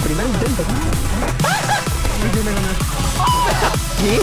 Primer intento. ¿Qué?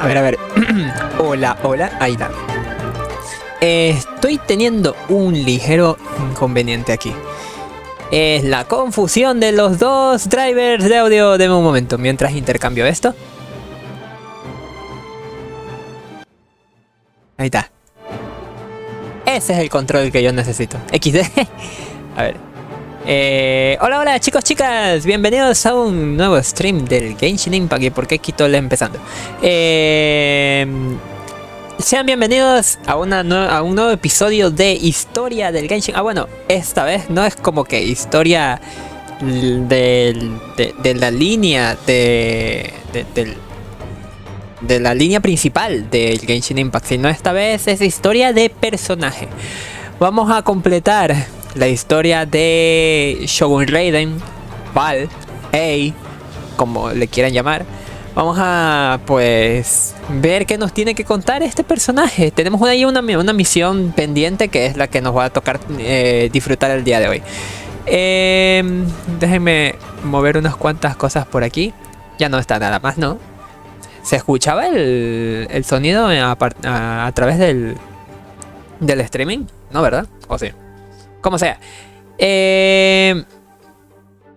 A ver. Hola, ahí está. Estoy teniendo un ligero inconveniente aquí. Es la confusión de los dos drivers de audio. Deme un momento, mientras intercambio esto. Ahí está. Ese es el control que yo necesito. XD. A ver. Hola chicos, chicas, bienvenidos a un nuevo stream del Genshin Impact. ¿Y por qué quito el empezando? Sean bienvenidos a un nuevo episodio de historia del Genshin. Bueno, esta vez no es como que historia de la línea de la línea principal del Genshin Impact, sino esta vez es historia de personaje. Vamos a completar la historia de Shogun Raiden, Val, como le quieran llamar. Vamos a pues ver qué nos tiene que contar este personaje. Tenemos ahí una misión pendiente que es la que nos va a tocar disfrutar el día de hoy. Déjenme mover unas cuantas cosas por aquí. Ya no está nada más, ¿no? ¿Se escuchaba el sonido a través del streaming? No, ¿verdad? ¿O sí? Como sea.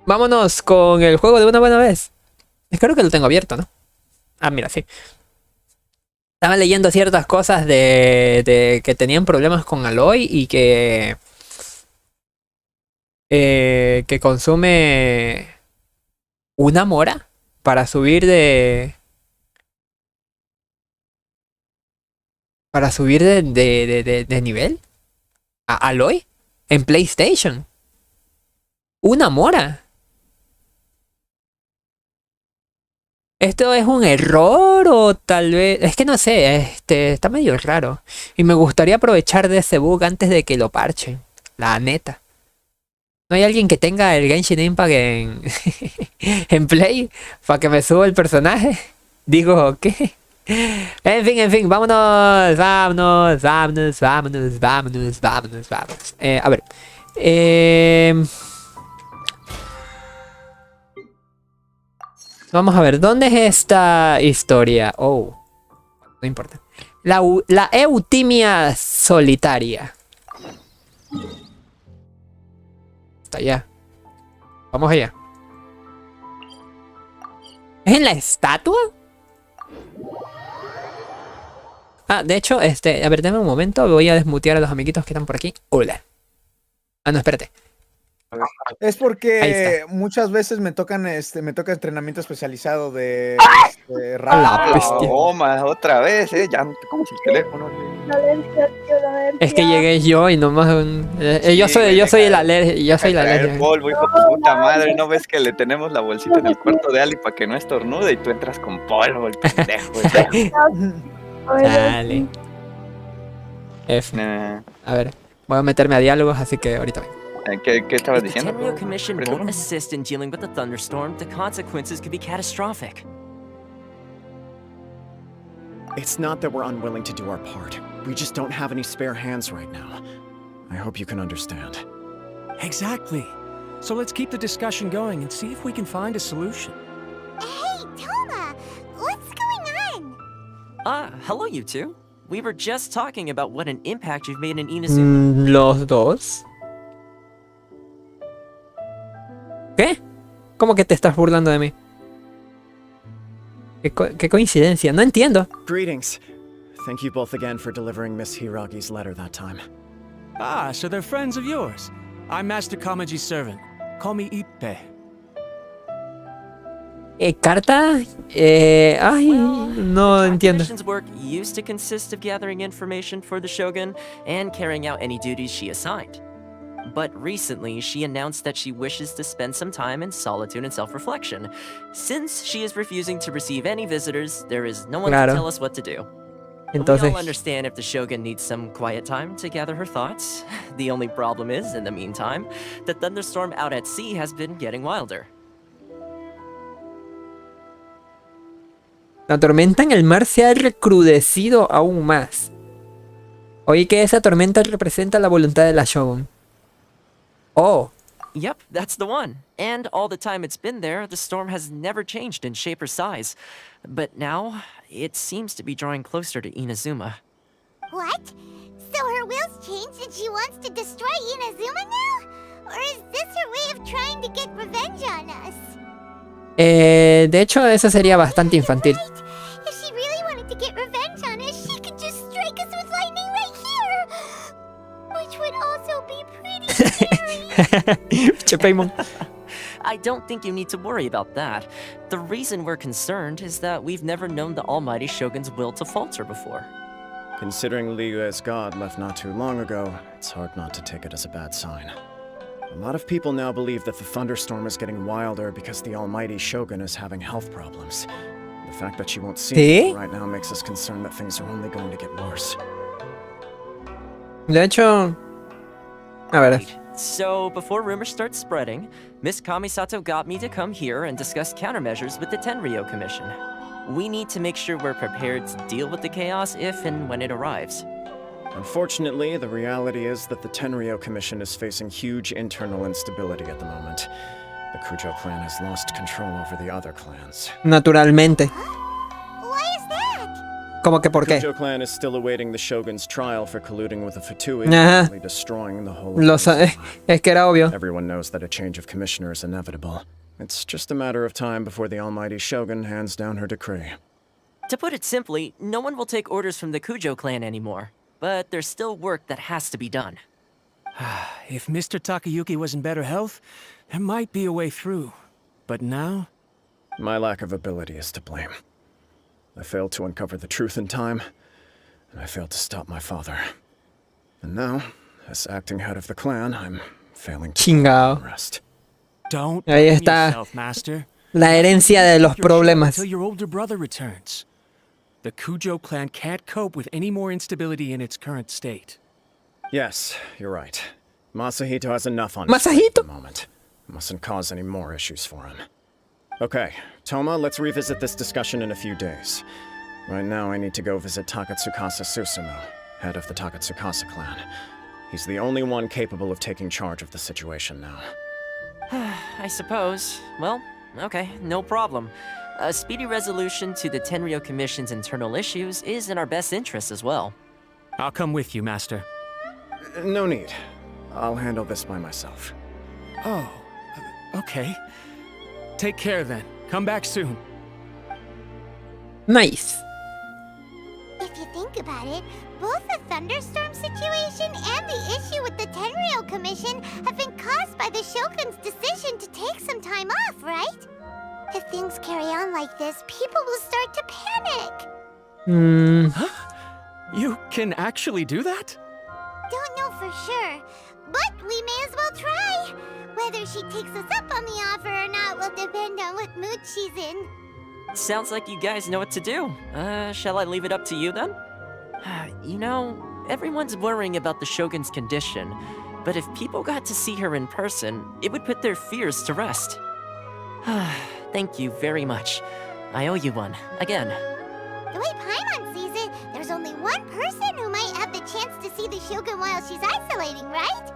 Vámonos con el juego de una buena vez. Creo que lo tengo abierto, ¿no? Ah, mira, sí. Estaba leyendo ciertas cosas de que tenían problemas con Aloy y que consume una mora para subir ¿Para subir de nivel? ¿A Aloy? ¿En PlayStation? ¿Una mora? ¿Esto es un error o tal vez...? Es que no sé, está medio raro. Y me gustaría aprovechar de ese bug antes de que lo parchen. La neta. ¿No hay alguien que tenga el Genshin Impact en, en Play? ¿Para que me suba el personaje? Digo, ¿qué? En fin, vámonos. A ver. Vamos a ver, ¿dónde es esta historia? Oh, no importa. La eutimia solitaria. Está allá. Vamos allá. ¿Es en la estatua? Ah, de hecho, a ver, dame un momento. Voy a desmutear a los amiguitos que están por aquí. Hola. Ah, no, espérate. Es porque muchas veces me toca entrenamiento especializado de La bestia. Otra vez, ya como si el teléfono. Es que llegué yo y nomás yo soy el alerta. Yo soy el alerta. Polvo, hijo de puta madre, ¿no ves que le tenemos la bolsita en el cuarto de Ali para que no estornude y tú entras con polvo, el pendejo? Dale. F. Nah. A ver, voy a meterme a diálogos, así que ahorita vengo. ¿Qué estabas If the diciendo? Tenryou Commission won't assist in dealing with the thunderstorm, the consequences could be catastrophic. It's not that we're unwilling to do our part. We just don't have any spare hands right now. I hope you can understand. Exactly. So let's keep the discussion going and see if we can find a solution. Hey, Toma! What's going on? Hello you two. We were just talking about what an impact you've made in Inazuma. ¿Los dos? ¿Qué? ¿Cómo que te estás burlando de mí? ¿Qué coincidencia? No entiendo. Greetings. Thank you both again for delivering Miss Hiragi's letter that time. Ah, so they're friends of yours. I'm Master Kamaji's servant. Call me Ippe. ¿Carta? Ay, no The entiendo. Commission's work used to consist of gathering information for the Shogun and carrying out any duties she assigned. But recently, she announced that she wishes to spend some time in solitude and self-reflection. Since she is refusing to receive any visitors, there is no one Claro. to tell us what to do. Entonces, We all understand if the Shogun needs some quiet time to gather her thoughts. The only problem is, in the meantime, the thunderstorm out at sea has been getting wilder. la tormenta en el mar se ha recrudecido aún más. Oí que esa tormenta representa la voluntad de la Shogun. Oh, Yep, that's the one. And all the time it's been there, the storm has never changed in shape or size. But now, it seems to be drawing closer to Inazuma. What? So her will's changed and she wants to destroy Inazuma now? Or is this her way of trying to get revenge on us? de hecho, eso sería bastante infantil. Right? If she really wanted to get revenge on us, she could just strike us with lightning right here! Which would also be pretty scary. Che, Paimon. I don't think you need to worry about that. The reason we're concerned is that we've never known the Almighty Shogun's will to falter before. Considering Liyue's god left not too long ago, it's hard not to take it as a bad sign. A lot of people now believe that the thunderstorm is getting wilder because the almighty Shogun is having health problems. The fact that she won't see ¿Sí? it right now makes us concerned that things are only going to get worse. De hecho, a ver. So, before rumors start spreading, Miss Kamisato got me to come here and discuss countermeasures with the Tenryou Commission. We need to make sure we're prepared to deal with the chaos if and when it arrives. Unfortunately, the reality is that the Tenryou Commission is facing huge internal instability at the moment. The Kujo clan has lost control over the other clans. Naturalmente. Why is that? ¿Cómo que por The qué? Kujo clan is still awaiting the Shogun's trial for colluding with the Fatui, Ajá. nearly destroying the whole Lo sa- es que era obvio. Everyone knows that a change of commissioner is inevitable. It's just a matter of time before the almighty Shogun hands down her decree. To put it simply, no one will take orders from the Kujo clan anymore. But there's still work that has to be done. If Mr. Takayuki was in better health, there might be a way through. But now? My lack of ability is to blame. I failed to uncover the truth in time, I failed to stop my father. And now, as acting head of the clan, I'm failing to Chingao. rest. Don't Ahí blame está. yourself, Master. La herencia de los problemas. Until your older brother returns. The Kujo clan can't cope with any more instability in its current state. Yes, you're right. Masahito has enough on his plate Masahito? at the moment. Mustn't cause any more issues for him. Okay, Toma, let's revisit this discussion in a few days. Right now, I need to go visit Takatsukasa Susumu, head of the Takatsukasa clan. He's the only one capable of taking charge of the situation now. I suppose. Well, okay, no problem. A speedy resolution to the Tenryo Commission's internal issues is in our best interest as well. I'll come with you, Master. No need. I'll handle this by myself. Oh, okay. Take care then. Come back soon. Nice. If you think about it, both the thunderstorm situation and the issue with the Tenryo Commission have been caused by the Shogun's decision to take some time off, right? If things carry on like this, people will start to panic. You can actually do that? Don't know for sure, but we may as well try. Whether she takes us up on the offer or not will depend on what mood she's in. Sounds like you guys know what to do. Shall I leave it up to you then? You know, everyone's worrying about the Shogun's condition, but if people got to see her in person, it would put their fears to rest. Thank you very much. I owe you one, again. The way Paimon sees it, there's only one person who might have the chance to see the Shogun while she's isolating, right?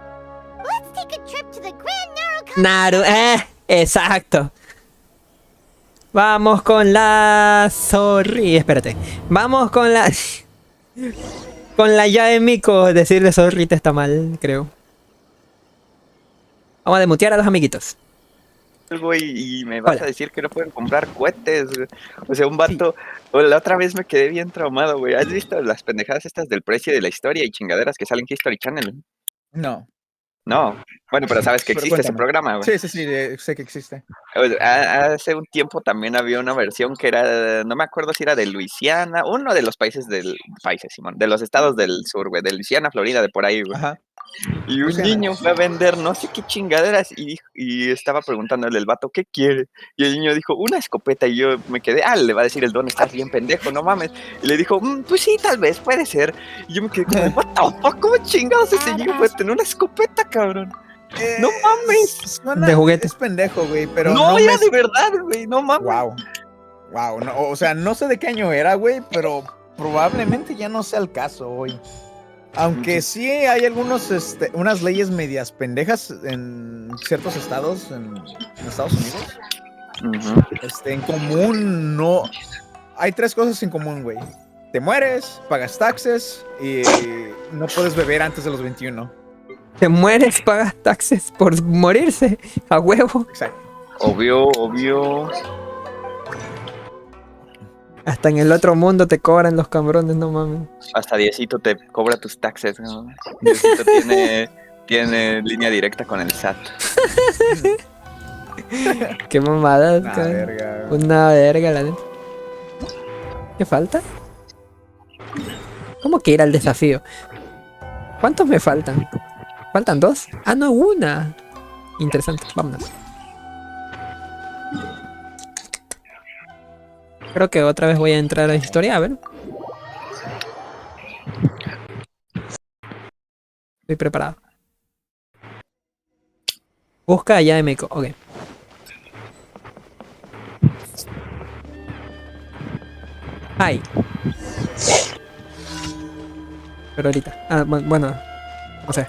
Let's take a trip to the Grand Naru, exacto. Vamos con la sorry, espérate. Vamos con la con la llave Miko. Decirle sorry te está mal, creo. Vamos a demutear a los amiguitos. Y me vas a decir que no pueden comprar cohetes, güey. O sea, un vato, la otra vez me quedé bien traumado, güey. ¿Has visto las pendejadas estas del precio de la historia y chingaderas que salen en History Channel? No. No. Bueno, pero sabes que Pero existe ese cuéntame. programa, güey. Sí, sé que existe. Hace un tiempo también había una versión que era, no me acuerdo si era de Luisiana, uno de los países Simón, de los estados del sur, güey, de Luisiana, Florida, de por ahí, güey. Ajá. Y un niño fue a vender no sé qué chingaderas y estaba preguntándole el vato, ¿qué quiere? Y el niño dijo, una escopeta. Y yo me quedé, le va a decir el don, estás bien pendejo, no mames. Y le dijo, pues sí, tal vez, puede ser. Y yo me quedé como, what the fuck, ¿cómo chingados ese niño puede tener una escopeta, cabrón? No mames. Suena, De juguete. Es pendejo, güey, pero No, era me... de verdad, güey, no mames. Wow, no, o sea, no sé de qué año era, güey, pero probablemente ya no sea el caso hoy. Aunque sí hay unas leyes medias pendejas en ciertos estados en Estados Unidos. En común no... Hay 3 cosas en común, güey. Te mueres, pagas taxes y no puedes beber antes de los 21. Te mueres, pagas taxes por morirse. A huevo. Exacto. Obvio. Hasta en el otro mundo te cobran los cabrones, no mames. Hasta Diosito te cobra tus taxes, ¿no? Diosito tiene línea directa con el SAT. Qué mamada. Una verga. Una verga, la neta. ¿Qué falta? ¿Cómo que ir al desafío? ¿Cuántos me faltan? ¿Faltan 2? Ah, no, 1. Interesante, vámonos. Creo que otra vez voy a entrar a la historia, a ver. Estoy preparado. Busca allá de Meiko, ok. Ay. Pero ahorita. Ah, bueno. No sé.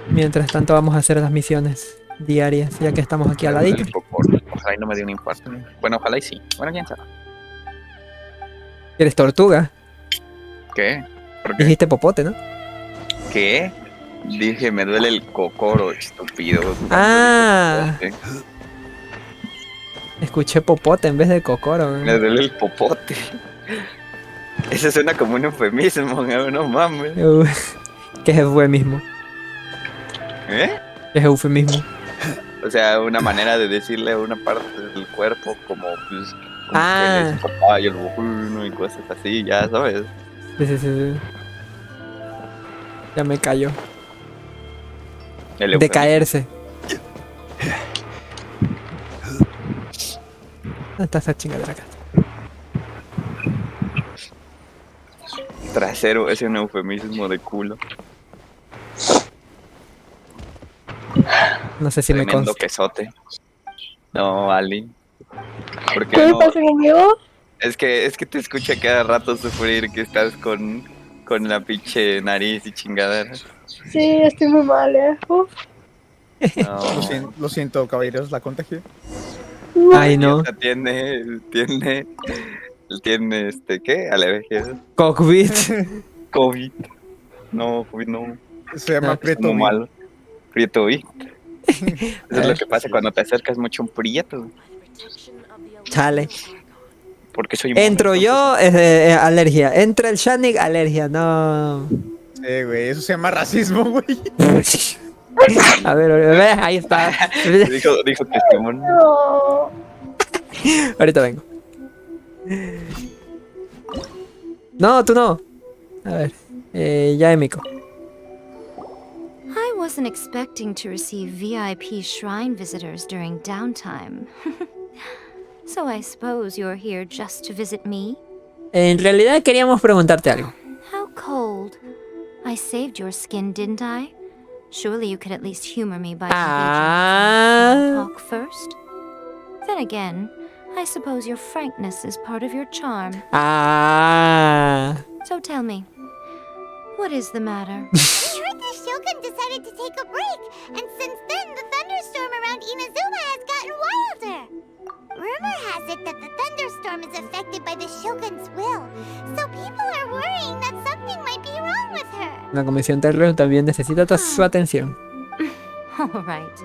Mientras tanto vamos a hacer las misiones diarias, ya que estamos aquí al ladito. Ojalá y no me dé un infarto. Bueno, ojalá y sí. Bueno, quién sabe. ¿Eres tortuga? ¿Qué? ¿Por qué? Dijiste popote, ¿no? ¿Qué? Dije, me duele el cocoro, estúpido. Ah. Escuché popote en vez de cocoro. Me duele el popote. Eso suena como un eufemismo, no mames. ¿Qué es eufemismo? ¿Eh? ¿Qué es eufemismo? O sea, una manera de decirle a una parte del cuerpo como, pues, como Ah. que le papá y el bojuno y cosas así, ya sabes. Sí. Ya me cayó. El De eufemismo. caerse. ¿Dónde está esa chingadera acá? Trasero es un eufemismo de culo. No sé si me Tremendo consta. quesote. No, Ali. ¿Por qué ¿Qué me no? pasa conmigo? Es que te escucha cada rato sufrir que estás con la pinche nariz y chingadera. Sí, estoy muy mal, Uf. No. Lo siento, caballeros, la contagié. Ay, no. Esta tiene ¿qué? Alergia. Cockpit. COVID. No, COVID no. Se llama Es Prieto. muy malo. Prieto, ¿y? Eso es lo que pasa Sí. cuando te acercas mucho a un prieto. Chale. Porque soy Entro mono, yo, alergia. Entra el Shanik, alergia. No. Sí, güey, eso se llama racismo, güey. A ver, ahí está. entonces, dijo que sí, mono. No. Ahorita vengo. No, tú no. A ver. Ya Emiko. I wasn't expecting to receive VIP shrine visitors during downtime. So I suppose you're here just to visit me? En realidad queríamos preguntarte algo. How cold. I saved your skin, didn't I? Surely you could at least humor me by engaging in small talk first? Then again, I suppose your frankness is part of your charm. So tell me, what is the matter? We heard the Shogun decided to take a break, and since then the thunderstorm around Inazuma has gotten wilder. Rumor has it that the thunderstorm is affected by the Shogun's will, so people are worrying that something might be wrong with her. La comisión terror también necesita toda su atención. All right.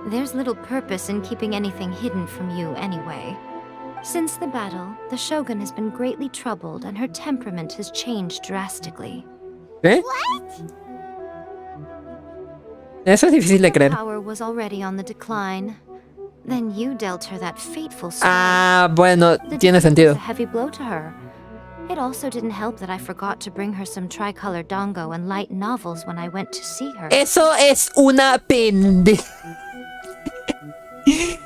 There's little purpose in keeping anything hidden from you anyway. Since the battle, the Shogun has been greatly troubled and her temperament has changed drastically. ¿Eh? Eso es difícil de creer. Power was already on the decline. Then you dealt her that fateful sword. Bueno, The tiene defeat sentido. was a heavy blow to her. It also didn't help that I forgot to bring her some tricolor dango and light novels when I went to see her. Eso es una pende.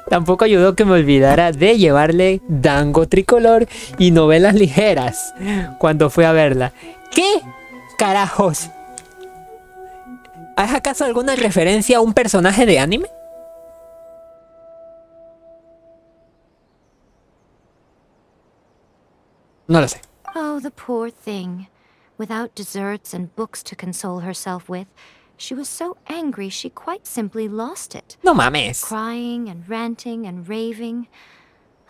Tampoco ayudó que me olvidara de llevarle dango tricolor y novelas ligeras cuando fui a verla. ¿Qué carajos? ¿Hay acaso alguna referencia a un personaje de anime? No lo sé. Oh, the poor thing. Without desserts and books to console herself with, she was so angry she quite simply lost it. No mames. Crying and ranting and raving.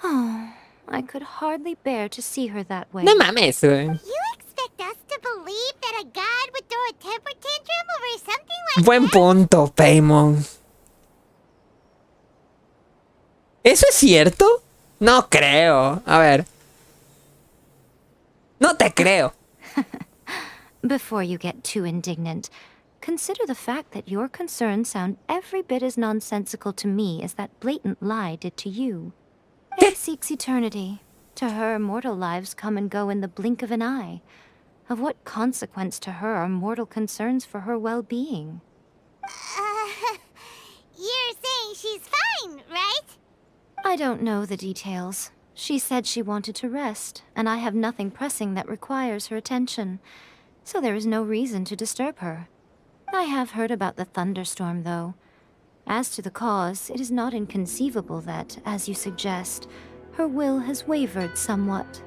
Oh, I could hardly bear to see her that way. No mames. You expect us to believe that a god would throw a temper tantrum over something like Buen that? punto, Paimon. ¿Eso es cierto? No creo. A ver. No te creo. Before you get too indignant, consider the fact that your concerns sound every bit as nonsensical to me as that blatant lie did to you. It seeks eternity. To her, mortal lives come and go in the blink of an eye. Of what consequence to her are mortal concerns for her well-being? You're saying she's fine, right? I don't know the details. She said she wanted to rest, and I have nothing pressing that requires her attention, so there is no reason to disturb her. I have heard about the thunderstorm, though. As to the cause, it is not inconceivable that, as you suggest, her will has wavered somewhat.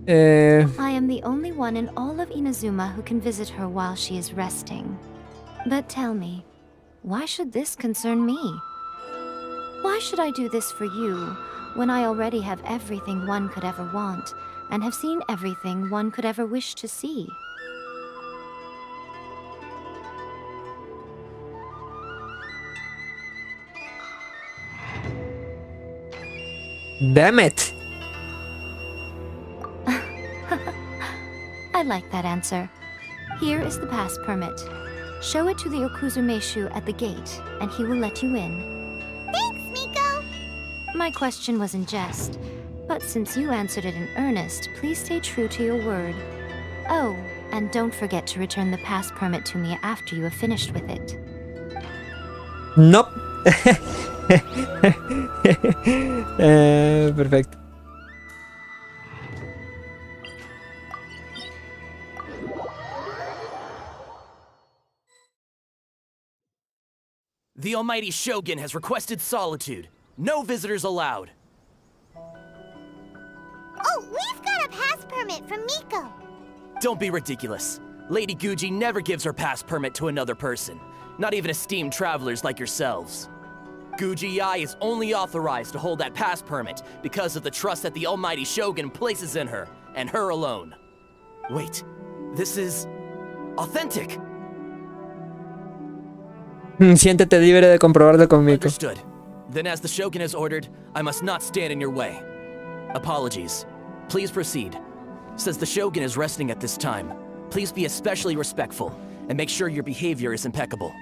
I am the only one in all of Inazuma who can visit her while she is resting. But tell me, why should this concern me? Why should I do this for you, when I already have everything one could ever want, and have seen everything one could ever wish to see? Damn it. I like that answer. Here is the pass permit. Show it to the Okuzumeishu at the gate, and he will let you in. Thanks, Miko! My question was in jest, but since you answered it in earnest, please stay true to your word. Oh, and don't forget to return the pass permit to me after you have finished with it. Nope. Perfecto. The almighty Shogun has requested solitude. No visitors allowed. Oh, we've got a pass permit from Miko. Don't be ridiculous. Lady Guji never gives her pass permit to another person. Not even esteemed travelers like yourselves. Guji-ai is only authorized to hold that pass permit because of the trust that the almighty Shogun places in her, and her alone. Wait, this is... authentic! Siéntete libre de comprobarlo conmigo. Understood. Then as the Shogun has ordered, I must not stand in your way. Apologies. Please proceed. Since the Shogun is resting at this time, please be especially respectful, and make sure your behavior is impeccable.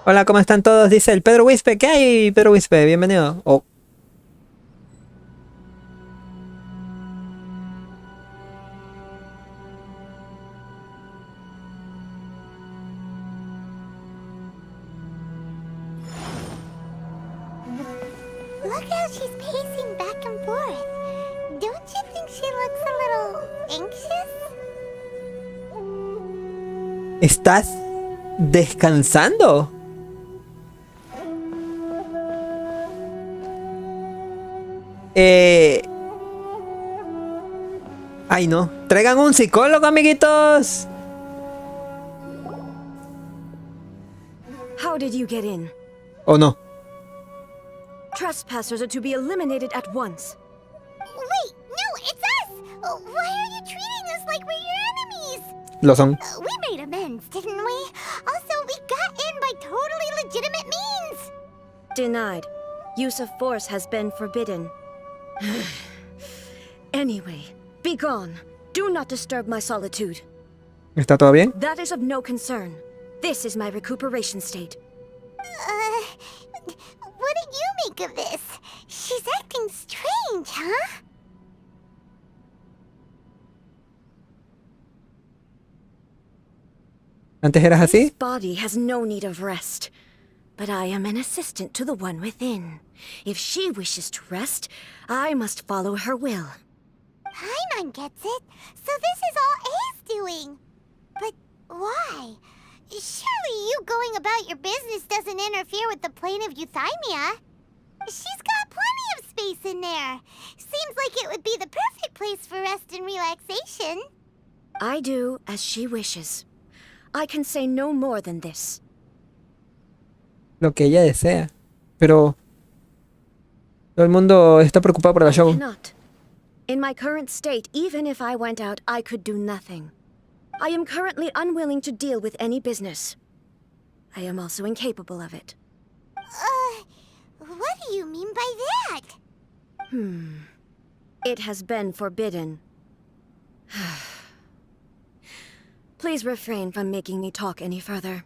Hola, ¿cómo están todos? Dice el Pedro Wispe. ¿Qué hay, Pedro Wispe? Bienvenido. Oh. Look how she's pacing back and forth. Don't you think she looks a little anxious? ¿Estás descansando? Ay, no. Traigan un psicólogo, amiguitos. How did you get in? ¿O no? Trespassers are to be eliminated at once. Wait, no, it's us! Why are you treating us like we're your enemies? Lo son. We made amends, didn't we? Also, we got in by totally legitimate means! Denied. Use of force has been forbidden. Anyway, be gone. Do not disturb my solitude. ¿Está todo bien? That is of no concern. This is my recuperation state. What do you make of this? She's acting strange, huh? ¿Antes eras This así? body has no need of rest, but I am an assistant to the one within. If she wishes to rest, I must follow her will. Paimon gets it. So this is all A's doing. But why? Surely you going about your business doesn't interfere with the plane of euthymia. She's got plenty of space in there. Seems like it would be the perfect place for rest and relaxation. I do as she wishes. I can say no more than this. Lo que ella desea. Pero... todo el mundo está preocupado por la I Shogun. cannot. In my current state, even if I went out, I could do nothing. I am currently unwilling to deal with any business. I am also incapable of it. What do you mean by that? It has been forbidden. Please refrain from making me talk any further.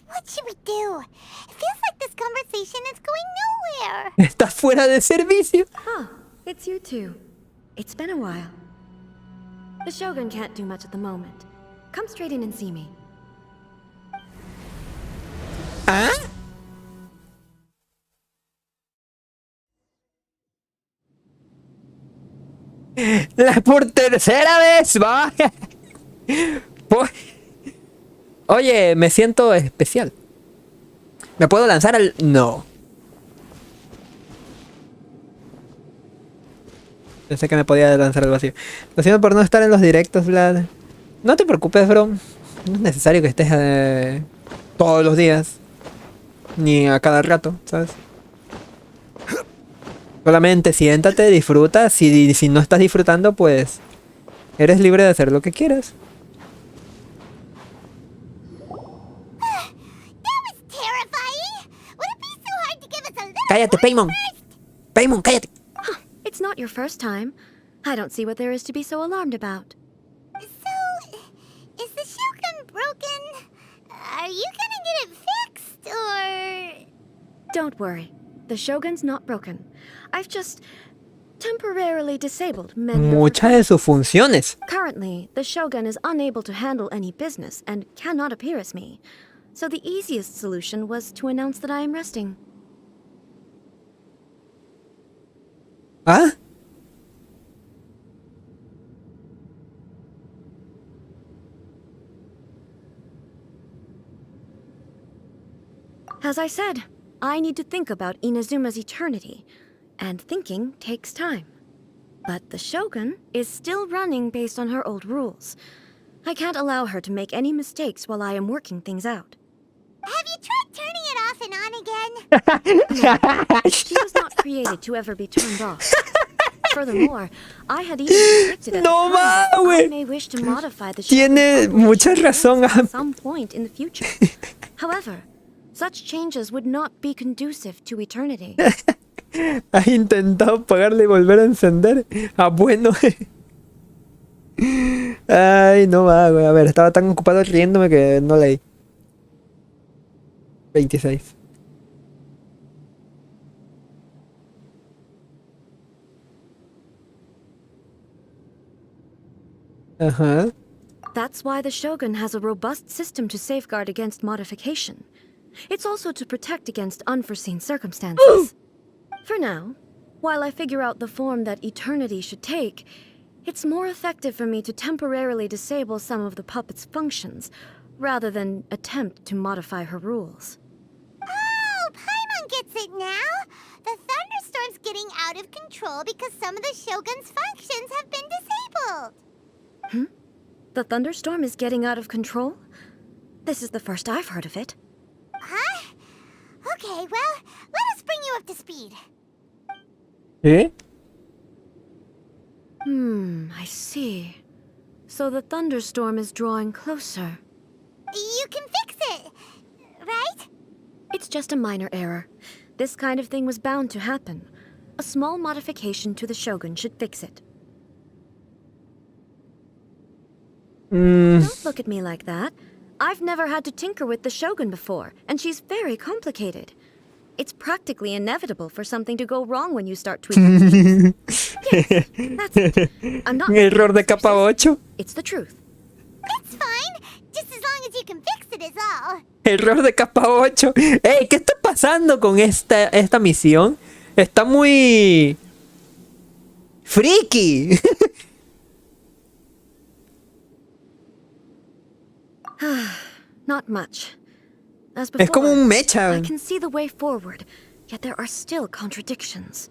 What should we do? It feels like this conversation is going nowhere. Está fuera de servicio. Huh, it's you two. It's been a while. The Shogun can't do much at the moment. Come straight in and see me. ¿Ah? Por tercera vez, va. Oye, me siento especial. ¿Me puedo lanzar al...? No. Pensé que me podía lanzar al vacío. Lo siento por no estar en los directos, Vlad. No te preocupes, bro. No es necesario que estés todos los días. Ni a cada rato, ¿sabes? Solamente siéntate, disfruta. Si no estás disfrutando, pues... eres libre de hacer lo que quieras. Cállate, Paimon. Paimon, cállate. It's not your first time. I don't see what there is to be so alarmed about. So, Don't worry. The Shogun's not broken. I've just temporarily disabled many of her Muchas de sus funciones. Currently, the Shogun is unable to handle any business and cannot appear as me. So the easiest solution was to announce that I am resting. ¿Ah? As I said, I need to think about Inazuma's eternity, and thinking takes time. But the Shogun is still running based on her old rules. I can't allow her to make any mistakes while I am working things out. Have you tried turning it off and on again? She was not created to ever be turned off. Furthermore, I had even predicted at No the time that mames. I may wish to modify the Tiene mucha razón. at some point in the future. However, such changes would not be conducive to eternity. Has intentado apagarle y volver a encender. Ah, bueno. Ay, no va, güey. A ver, estaba tan ocupado riéndome que no leí. 26. Ajá. That's why the Shogun has a robust system to safeguard against modification. It's also to protect against unforeseen circumstances. For now, while I figure out the form that eternity should take, it's more effective for me to temporarily disable some of the puppet's functions, rather than attempt to modify her rules. Oh, Paimon gets it now. The thunderstorm's getting out of control because some of the Shogun's functions have been disabled. The thunderstorm is getting out of control? This is the first I've heard of it. Huh? Okay, well, let us bring you up to speed. ¿Eh? I see. So the thunderstorm is drawing closer. You can fix it, right? It's just a minor error. This kind of thing was bound to happen. A small modification to the Shogun should fix it. Don't look at me like that. I've never had to tinker with the Shogun before, and she's very complicated. It's practically inevitable for something to go wrong when you start tweaking things. Yes, that's it. I'm not Error de capa 8. It's the truth. It's fine, just as long as you can fix it is all. Error de capa 8. Ey, ¿qué está pasando con esta misión? Está muy... friki. Not much. As Es como before, un mecha. I can see the way forward, yet there are still contradictions.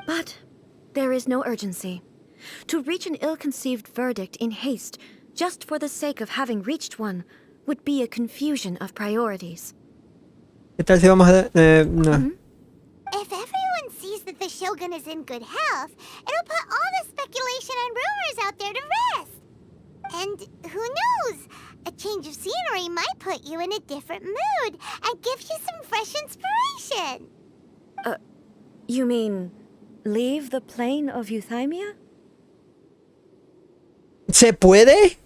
But there is no urgency. To reach an ill-conceived verdict in haste, just for the sake of having reached one, would be a confusion of priorities. ¿Qué tal si vamos a... no. If everyone sees that the Shogun is in good health, it'll put all the speculation and rumors out there to rest. And who knows? A change of scenery might put you in a different mood and give you some fresh inspiration. You mean, leave the plane of euthymia? ¿Se puede?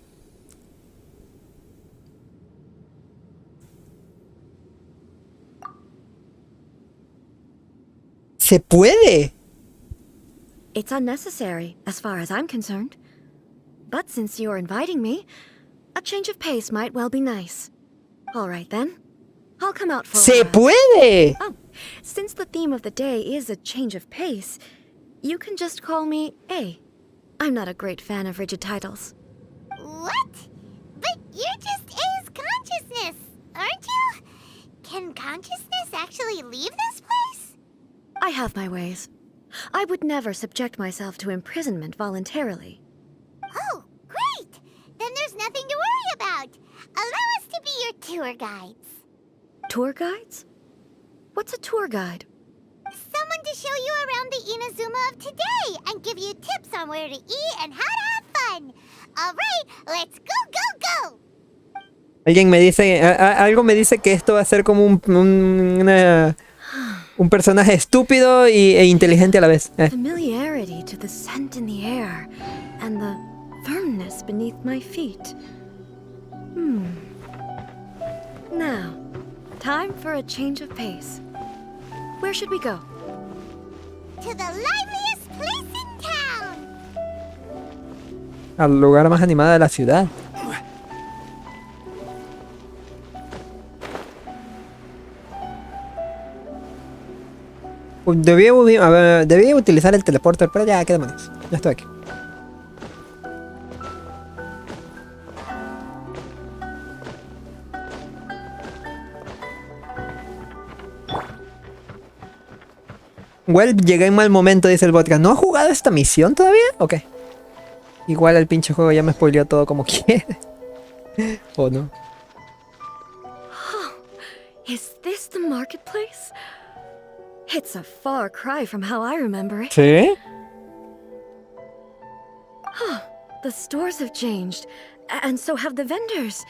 ¿Se puede? It's unnecessary, as far as I'm concerned. But since you're inviting me, a change of pace might well be nice. All right, then. I'll come out for a ¡Se while. puede! Oh, since the theme of the day is a change of pace, you can just call me A. I'm not a great fan of rigid titles. What? But you're just A's consciousness, aren't you? Can consciousness actually leave this place? I have my ways. I would never subject myself to imprisonment voluntarily. Oh, great! Then there's nothing to worry about. Allow us to be your tour guides. Tour guides? What's a tour guide? Someone to show you around the Inazuma of today and give you tips on where to eat and how to have fun. All right, let's go, go, go! Alguien me dice... algo me dice que esto va a ser como un personaje estúpido e inteligente a la vez. Familiarity to the scent in the air and the firmness beneath my feet. Now, time for a change of pace. Where should we go? To the liveliest place in town. Al lugar más animado de la ciudad. Debí utilizar el teleporter, pero ya, qué demonios. Ya estoy aquí. Well, llegué en mal momento, dice el vodka. ¿No ha jugado esta misión todavía? Ok. Igual el pinche juego ya me spoileó todo como quiere. ¿O no? Is this the marketplace? It's a far cry from how I remember it. ¿Sí? The stores have changed, and so have the vendors.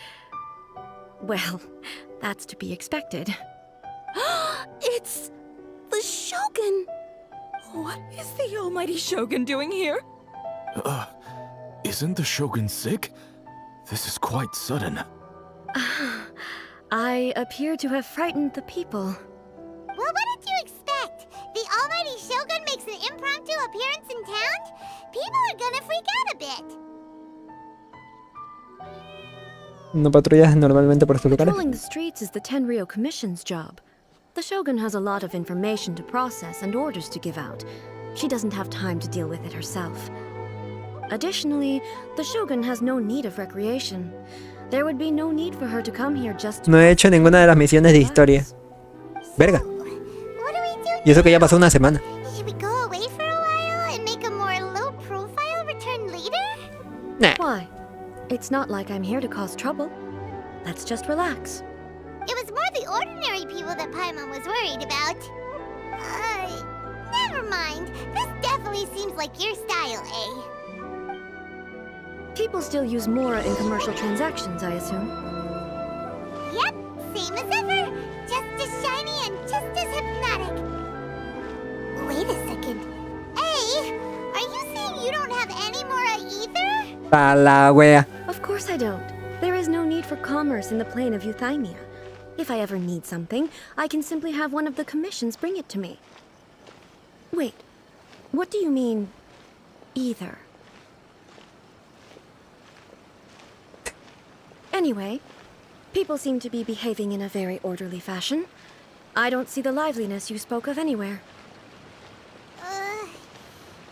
Well, that's to be expected. It's the Shogun! What is the almighty Shogun doing here? Isn't the Shogun sick? This is quite sudden. I appear to have frightened the people. Well, what did you expect? The almighty Shogun makes an impromptu appearance in town? People are gonna freak out a bit. ¿No patrullas normalmente por estos lugares? Patrolling the streets is the Tenryou Commission's job. The Shogun has a lot of information to process and orders to give out. She doesn't have time to deal with it herself. Additionally, the Shogun has no need of recreation. There would be no need for her to come here just to... No he hecho ninguna de las misiones de historia. Verga. What do we do? Y eso que ya pasó una semana. Should we go away for a while and make a more low-profile return later? Nah. Why? It's not like I'm here to cause trouble. Let's just relax. It was more the ordinary people that Paimon was worried about. Never mind. This definitely seems like your style, eh? People still use Mora in commercial transactions, I assume. Yep, same as ever. Just as shiny and just as hypnotic. Wait a second. Hey, are you saying you don't have any Mora either? Pa la wea. Of course I don't. There is no need for commerce in the plane of Euthymia. If I ever need something, I can simply have one of the commissions bring it to me. Wait, what do you mean, either? Anyway, people seem to be behaving in a very orderly fashion. I don't see the liveliness you spoke of anywhere.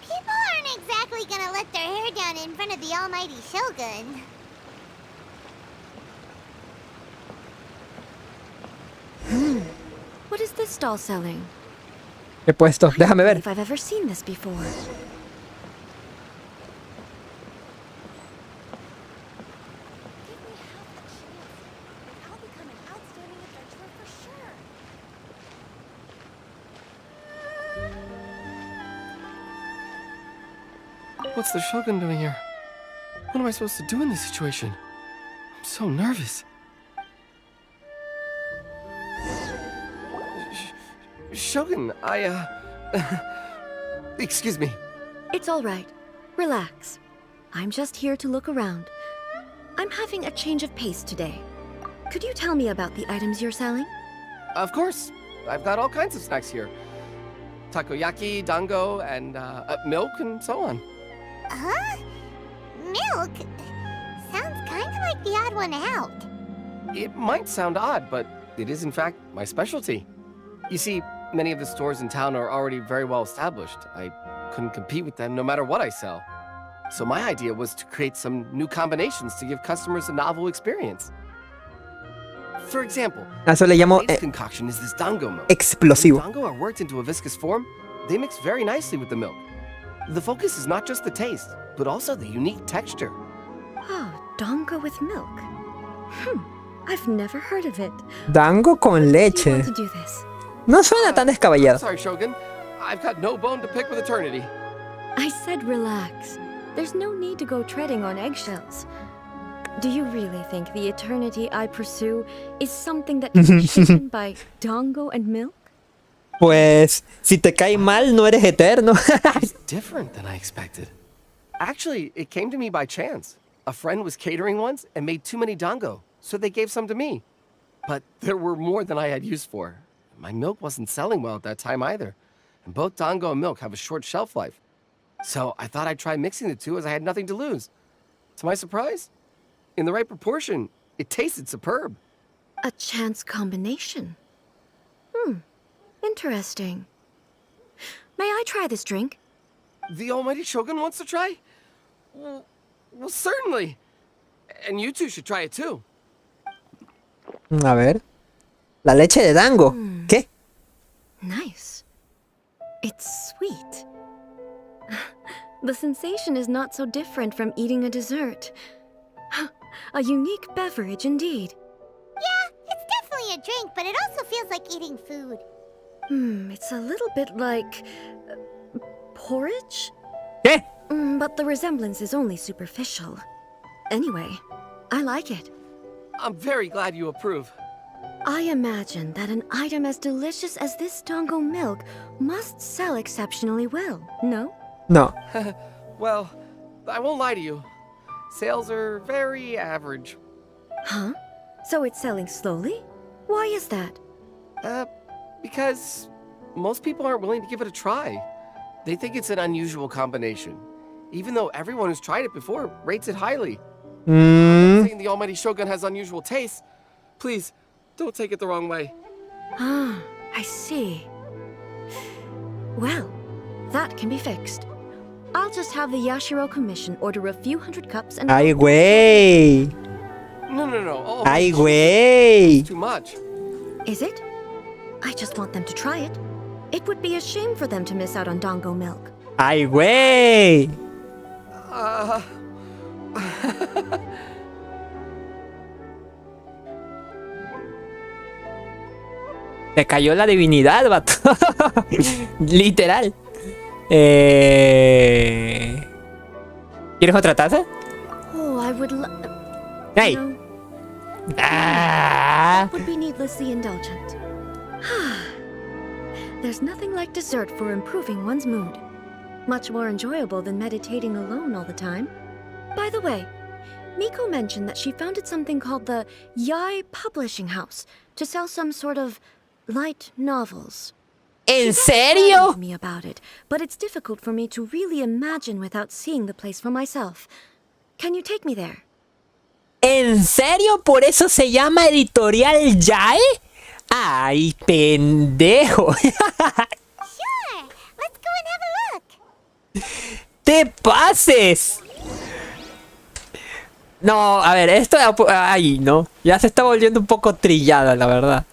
People aren't exactly gonna let their hair down in front of the almighty Shogun. What is this stall selling? He puesto. Déjame ver. If I've ever seen this before. What's the Shogun doing here? What am I supposed to do in this situation? I'm so nervous. Shogun, excuse me. It's all right. Relax. I'm just here to look around. I'm having a change of pace today. Could you tell me about the items you're selling? Of course. I've got all kinds of snacks here. Takoyaki, dango, and milk, and so on. Huh? Milk? Sounds kinda like the odd one out. It might sound odd, but it is in fact my specialty. You see, many of the stores in town are already very well established. I couldn't compete with them no matter what I sell. So my idea was to create some new combinations to give customers a novel experience. For example, Eso le llamo the base concoction is this dango milk. explosivo. When dango are worked into a viscous form, they mix very nicely with the milk. The focus is not just the taste, but also the unique texture. Oh, dango with milk. I've never heard of it. Dango con Do you leche. want to do this? No suena tan descabellado. Sorry, Shogun. I've got no bone to pick with eternity. I said relax. There's no need to go treading on eggshells. Do you really think the eternity I pursue is something that can be shaken by dango and milk? Pues, si te cae mal, no eres eterno. It's different than I expected. Actually, it came to me by chance. A friend was catering once and made too many dango, so they gave some to me. But there were more than I had use for. My milk wasn't selling well at that time either. And both dango and milk have a short shelf life. So I thought I'd try mixing the two as I had nothing to lose. To my surprise, in the right proportion, it tasted superb. A chance combination. Interesting. May I try this drink? The almighty Shogun wants to try? Well, certainly. And you two should try it too. A ver. La leche de dango. ¿Qué? Nice. It's sweet. The sensation is not so different from eating a dessert. A unique beverage indeed. Yeah, it's definitely a drink, but it also feels like eating food. It's a little bit like... porridge? ¿Qué? But the resemblance is only superficial. Anyway, I like it. I'm very glad you approve. I imagine that an item as delicious as this dango milk must sell exceptionally well, no? No. Well, I won't lie to you. Sales are very average. Huh? So it's selling slowly? Why is that? Because most people aren't willing to give it a try. They think it's an unusual combination, even though everyone who's tried it before rates it highly. I'm not saying the almighty Shogun has unusual tastes. Please, don't take it the wrong way. Ah, I see. Well, that can be fixed. I'll just have the Yashiro Commission order a few hundred cups and... ¡Ay, güey! No. ¡Ay, güey! Too much. Is it? I just want them to try it. It would be a shame for them to miss out on dango milk. ¡Ay, güey! Te cayó la divinidad, vato. Literal. ¿Quieres otra taza? Oh, I would ¡Hey! You know, that would be needlessly indulgent. There's nothing like dessert for improving one's mood. Much more enjoyable than meditating alone all the time. By the way, Miko mentioned that she founded something called the Yai Publishing House to sell some sort of light novels. ¿En serio? Me about it, but it's difficult for me to really imagine without seeing the place for myself. Can you take me there? ¿En serio? ¿Por eso se llama Editorial Yae? ¡Ay, pendejo! Sure, let's go and have a look. ¡Te pases! No, a ver, esto... Ay, no. Ya se está volviendo un poco trillada, la verdad.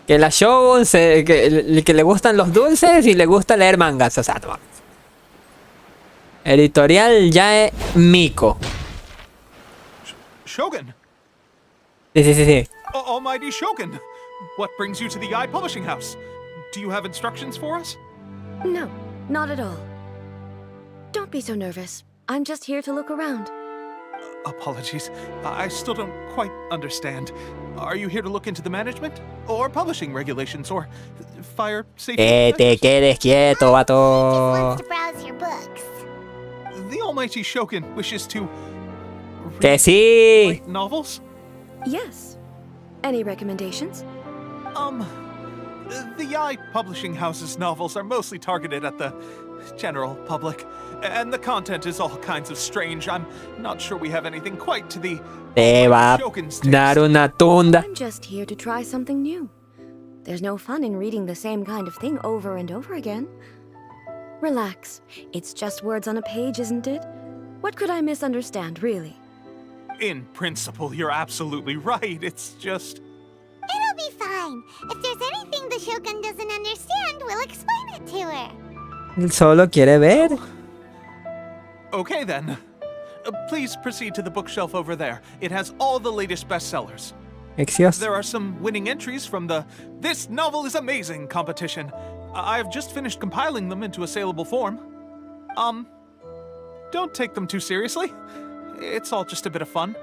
Que la Shogun que le gustan los dulces y le gusta leer mangas. O sea, no. Editorial Yae Miko. Shogun. Sí. Almighty Shogun. What brings you to the Yai Publishing House? Do you have instructions for us? No, not at all. Don't be so nervous. I'm just here to look around. Apologies. I still don't quite understand. Are you here to look into the management? Or publishing regulations? Or fire safety? Que te quedes quieto, vato. Just wants to browse your books. The almighty Shogun wishes to... Que sí. write novels? Yes. Any recommendations? The Yai Publishing House's novels are mostly targeted at the general public, and the content is all kinds of strange. I'm not sure we have anything quite to the Te va a dar una tunda. I'm just here to try something new. There's no fun in reading the same kind of thing over and over again. Relax. It's just words on a page, isn't it? What could I misunderstand, really? In principle, you're absolutely right. It's just... It'll be fine. If there's anything the Shogun doesn't understand, we'll explain it to her. Él solo quiere ver. Okay, then. Please proceed to the bookshelf over there. It has all the latest bestsellers. Exios. There are some winning entries from the This Novel is Amazing competition. I've just finished compiling them into a saleable form. Don't take them too seriously. It's all just a bit of fun.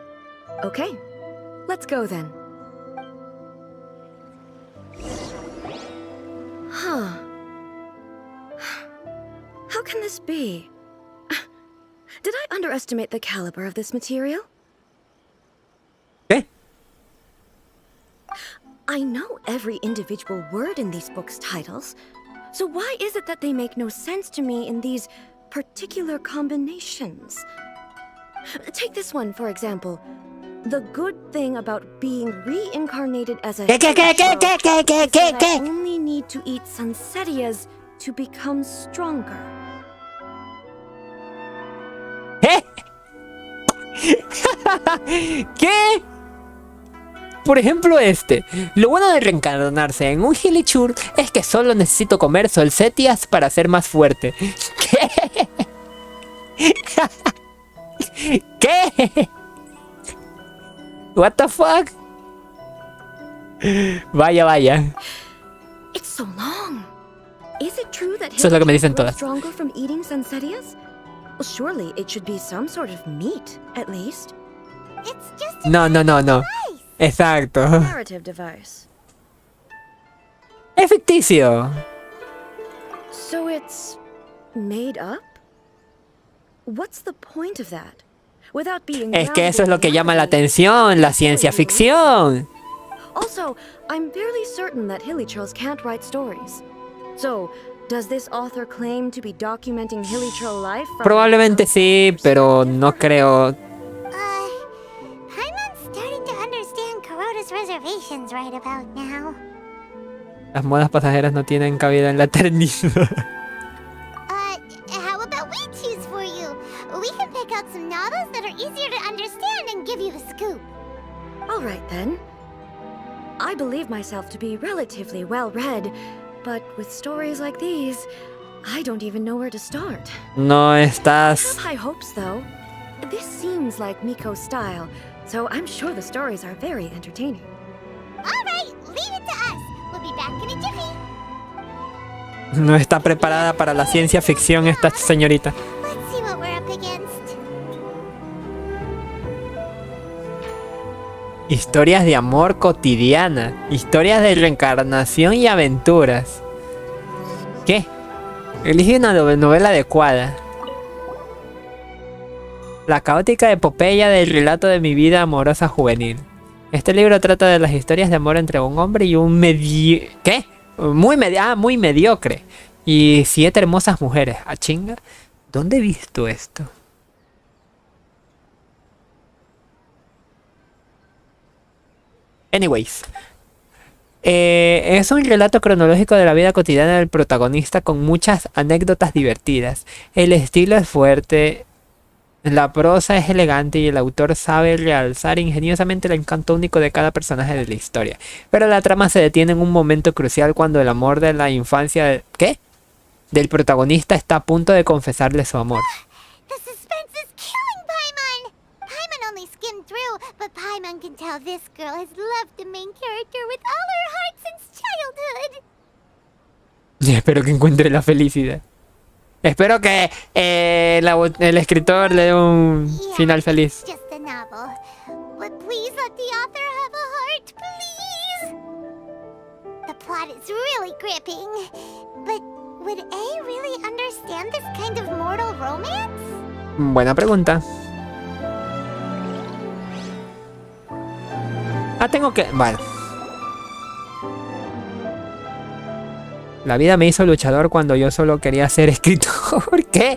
Okay. Let's go then. Huh. How can this be? Did I underestimate the caliber of this material? ¿Qué? I know every individual word in these books' titles, so why is it that they make no sense to me in these particular combinations? Take this one, for example. The good thing about being reincarnated as a hero is that I only need to eat Sansetias to become stronger. ¿Qué? Por ejemplo lo bueno de reencarnarse en un Hilichur es que solo necesito comer solsetias para ser más fuerte. ¿Qué? ¿Qué? What the fuck? Vaya, vaya. It's so long. Is it true that Eso es lo que me dicen todas. stronger from eating Sansetias? Well, surely it should be some sort of meat, at least. It's just No. Exacto. Narrative device. Es ficticio. So it's made up? What's the point of that? Without being Es que eso es lo que llama la atención, la ciencia ficción. Also, I'm fairly certain that Hilichurls can't write stories. So, does this author claim to be documenting Hilichurl life from... Probablemente sí, pero no creo. Paimon's starting to understand Kuroda's reservations right about now. Las modas pasajeras no tienen cabida en la eternidad. How about we choose for you? We can pick out some novels that are easier to understand and give you the scoop. All right, then. I believe myself to be relatively well-read, but with stories like these, I don't even know where to start. No I estás. have high hopes, though. This seems like Miko's style, so I'm sure the stories are very entertaining. All right, leave it to us. We'll be back in a jiffy. No está preparada para la ciencia ficción esta señorita. Let's see what we're up against. Historias de amor cotidiana. Historias de reencarnación y aventuras. ¿Qué? Elige una novela adecuada. La caótica epopeya del relato de mi vida amorosa juvenil. Este libro trata de las historias de amor entre un hombre y un ¿Qué? Muy mediocre. Y 7 hermosas mujeres. ¿A chinga? ¿Dónde he visto esto? Anyways. Es un relato cronológico de la vida cotidiana del protagonista con muchas anécdotas divertidas. El estilo es fuerte. La prosa es elegante y el autor sabe realzar ingeniosamente el encanto único de cada personaje de la historia. Pero la trama se detiene en un momento crucial cuando el amor de la infancia del protagonista está a punto de confesarle su amor. The suspense is killing Paimon! Paimon only skimmed through, but Paimon can tell this girl has loved the main character with all her heart since childhood. Espero que encuentre la felicidad. Espero que el escritor le dé un final feliz. Just a novel. But please let the author have a heart, please! The plot is really gripping. But would A really understand this kind of mortal romance? Buena pregunta. Tengo que... Vale. La vida me hizo luchador cuando yo solo quería ser escritor. ¿Qué?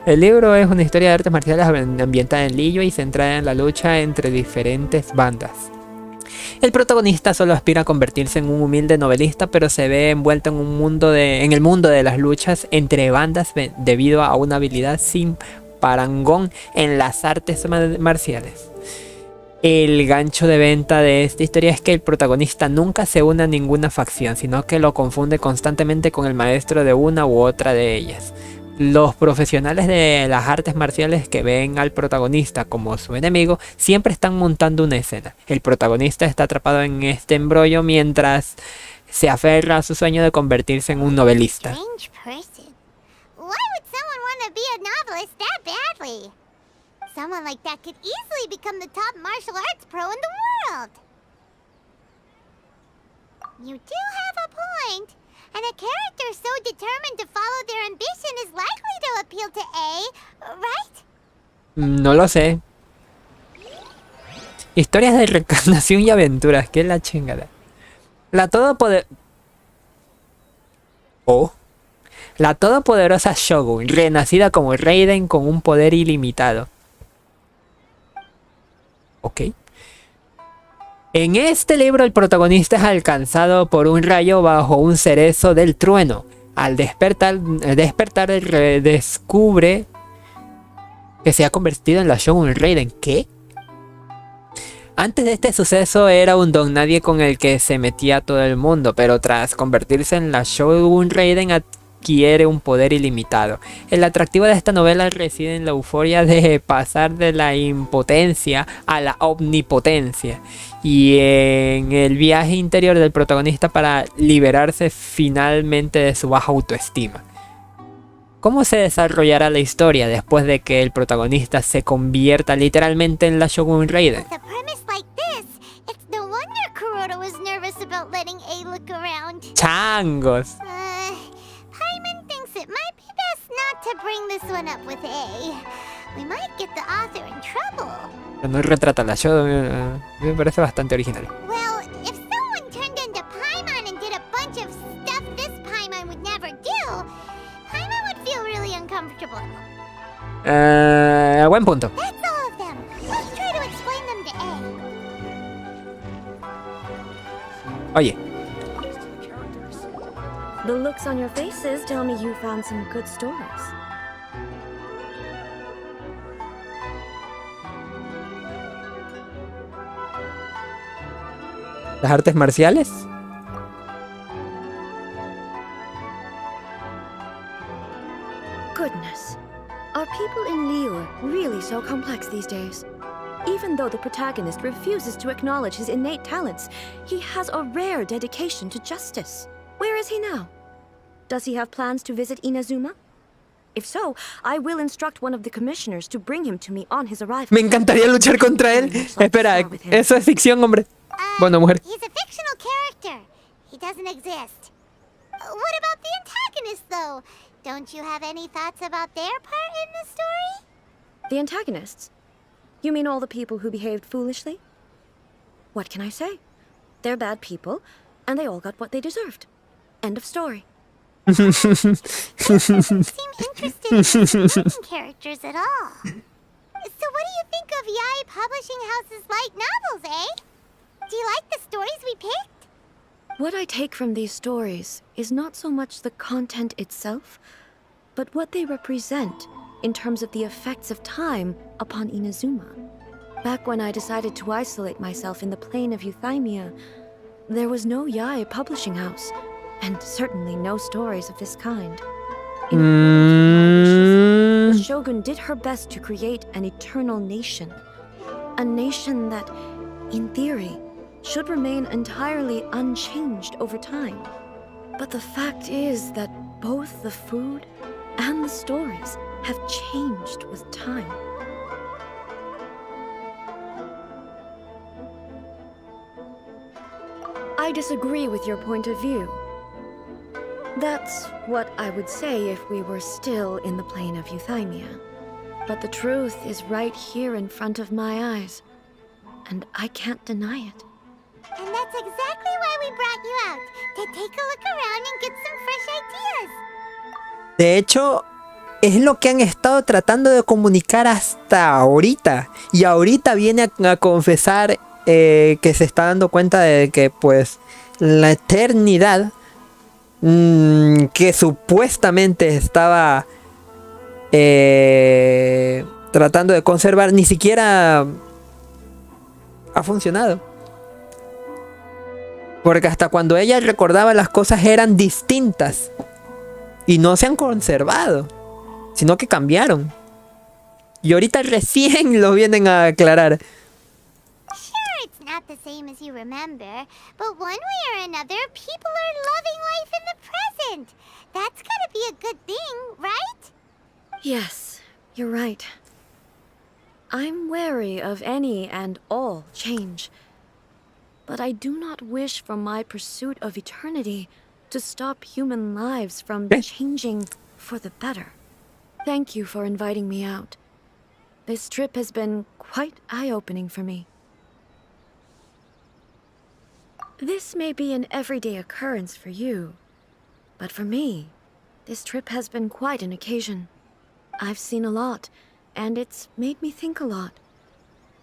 El libro es una historia de artes marciales ambientada en Liyue y centrada en la lucha entre diferentes bandas. El protagonista solo aspira a convertirse en un humilde novelista, pero se ve envuelto en el mundo de las luchas entre bandas debido a una habilidad sin parangón en las artes marciales. El gancho de venta de esta historia es que el protagonista nunca se une a ninguna facción, sino que lo confunde constantemente con el maestro de una u otra de ellas. Los profesionales de las artes marciales que ven al protagonista como su enemigo siempre están montando una escena. El protagonista está atrapado en este embrollo mientras se aferra a su sueño de convertirse en un novelista. Strange person. Why would someone want to be a novelist that badly? Someone like that could easily become the top martial arts pro in the world. You do have a point. And a character so determined to follow their ambition is likely to appeal to A, right? No lo sé. Historias de reencarnación y aventuras, ¿qué es la chingada? La la todopoderosa Shogun, renacida como Raiden con un poder ilimitado. Ok. En este libro el protagonista es alcanzado por un rayo bajo un cerezo del trueno. Al despertar descubre que se ha convertido en la Shogun Raiden. ¿Qué? Antes de este suceso era un don nadie con el que se metía todo el mundo, pero tras convertirse en la Shogun Raiden adquiere un poder ilimitado. El atractivo de esta novela reside en la euforia de pasar de la impotencia a la omnipotencia y en el viaje interior del protagonista para liberarse finalmente de su baja autoestima. ¿Cómo se desarrollará la historia después de que el protagonista se convierta literalmente en la Shogun Raiden? ¡Changos! Paimon thinks it might be best not to bring this one up with A. We might get the author in trouble. No retrata la Shogun, me parece bastante original. Well, if someone turned into Paimon and did a bunch of stuff this Paimon would never do, Paimon would feel really uncomfortable. Buen punto. That's all of them. Let's try to explain them to A. Oye. The looks on your faces tell me you found some good stories. ¿Las artes marciales? Goodness. Are people in Liyue really so complex these days? Even though the protagonist refuses to acknowledge his innate talents, he has a rare dedication to justice. Where is he now? Does he have plans to visit Inazuma? If so, I will instruct one of the commissioners to bring him to me on his arrival. Me encantaría luchar contra él. Espera, eso es ficción, hombre. Bueno, mujer. He's a fictional character. He doesn't exist. What about the antagonist, though? Don't you have any thoughts about their part in the story? The antagonists? You mean all the people who behaved foolishly? What can I say? They're bad people, and they all got what they deserved. End of story. Doesn't seem interested in certain characters at all. So what do you think of Yae Publishing House's light novels, eh? Do you like the stories we picked? What I take from these stories is not so much the content itself, but what they represent in terms of the effects of time upon Inazuma. Back when I decided to isolate myself in the plane of Euthymia, there was no Yae Publishing House, and certainly no stories of this kind. The Shogun did her best to create an eternal nation. A nation that, in theory, should remain entirely unchanged over time. But the fact is that both the food and the stories have changed with time. I disagree with your point of view. That's what I would say if we were still in the plane of Euthymia. But the truth is right here in front of my eyes, and I can't deny it. And that's exactly why we brought you out, to take a look around and get some fresh ideas. De hecho, es lo que han estado tratando de comunicar hasta ahorita. Y ahorita viene a confesar que se está dando cuenta de que pues la eternidad que supuestamente estaba tratando de conservar ni siquiera ha funcionado. Porque hasta cuando ella recordaba las cosas eran distintas y no se han conservado, sino que cambiaron. Y ahorita recién lo vienen a aclarar. Sure, it's not the same as you remember, but one way or another, people are loving life in the present. That's gotta be a good thing, right? Yes, you're right. I'm wary of any and all change. But I do not wish for my pursuit of eternity to stop human lives from changing for the better. Thank you for inviting me out. This trip has been quite eye-opening for me. This may be an everyday occurrence for you, but for me, this trip has been quite an occasion. I've seen a lot, and it's made me think a lot.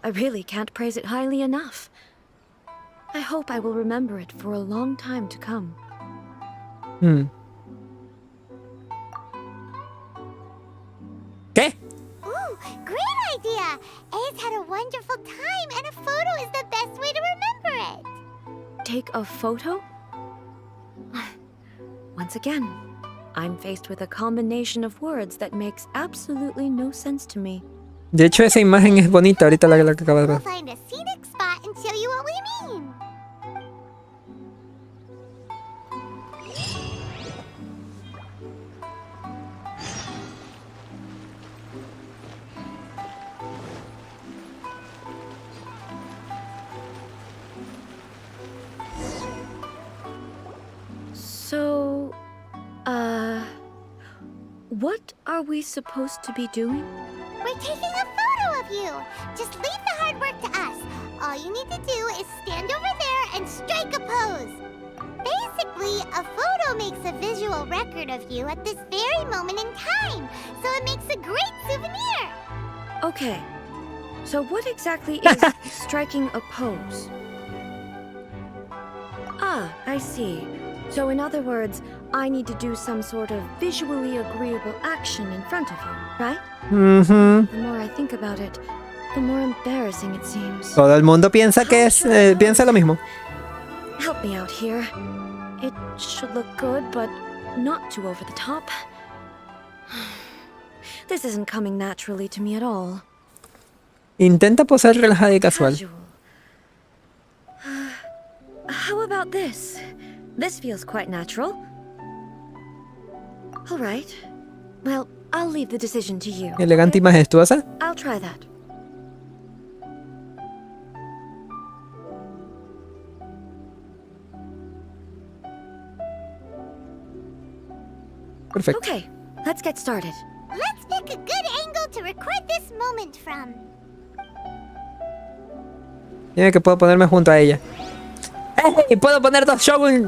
I really can't praise it highly enough. I hope I will remember it for a long time to come. ¿Qué? Ooh, great idea! A's had a wonderful time, and a photo is the best way to remember it. Take a photo? Once again, I'm faced with a combination of words that makes absolutely no sense to me. De hecho, esa imagen es bonita. Ahorita la que acabas de We'll ver. find a scenic spot and show you what we mean. So, what are we supposed to be doing? We're taking a photo of you. Just leave the hard work to us. All you need to do is stand over there and strike a pose. Basically, a photo makes a visual record of you at this very moment in time, so it makes a great souvenir. Okay, so what exactly is striking a pose? Ah, I see. So in other words, I need to do some sort of visually agreeable action in front of you, right? The more I think about it, the more embarrassing it seems. Todo el mundo piensa que es, piensa lo mismo. Help me out here. It should look good, but not too over the top. This isn't coming naturally to me at all. Intenta posar relajada y casual. How about this? This feels quite natural. All right. Well, I'll leave the decision to you. Elegante y majestuosa. I'll try that. Perfecto. Okay, let's get started. Let's pick a good angle to record this moment from. Dime que puedo ponerme junto a ella. ¡Ey! ¡Puedo poner dos Shogun!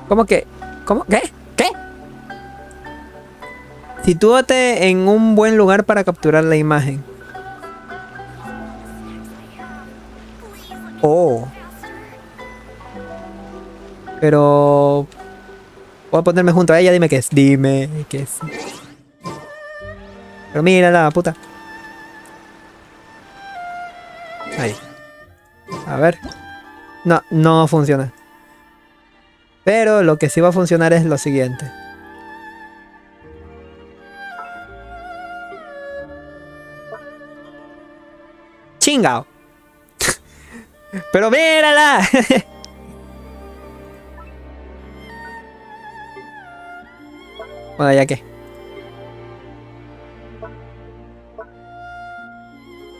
¿Cómo que? ¿Cómo? ¿Qué? ¿Qué? Sitúate en un buen lugar para capturar la imagen. Oh. Pero... ¿puedo ponerme junto a ella? Dime que es. Dime que es. Pero mira la puta. Ahí. A ver. No, no funciona. Pero lo que sí va a funcionar es lo siguiente. ¡Chingao! ¡Pero mírala! Bueno, ¿ya qué?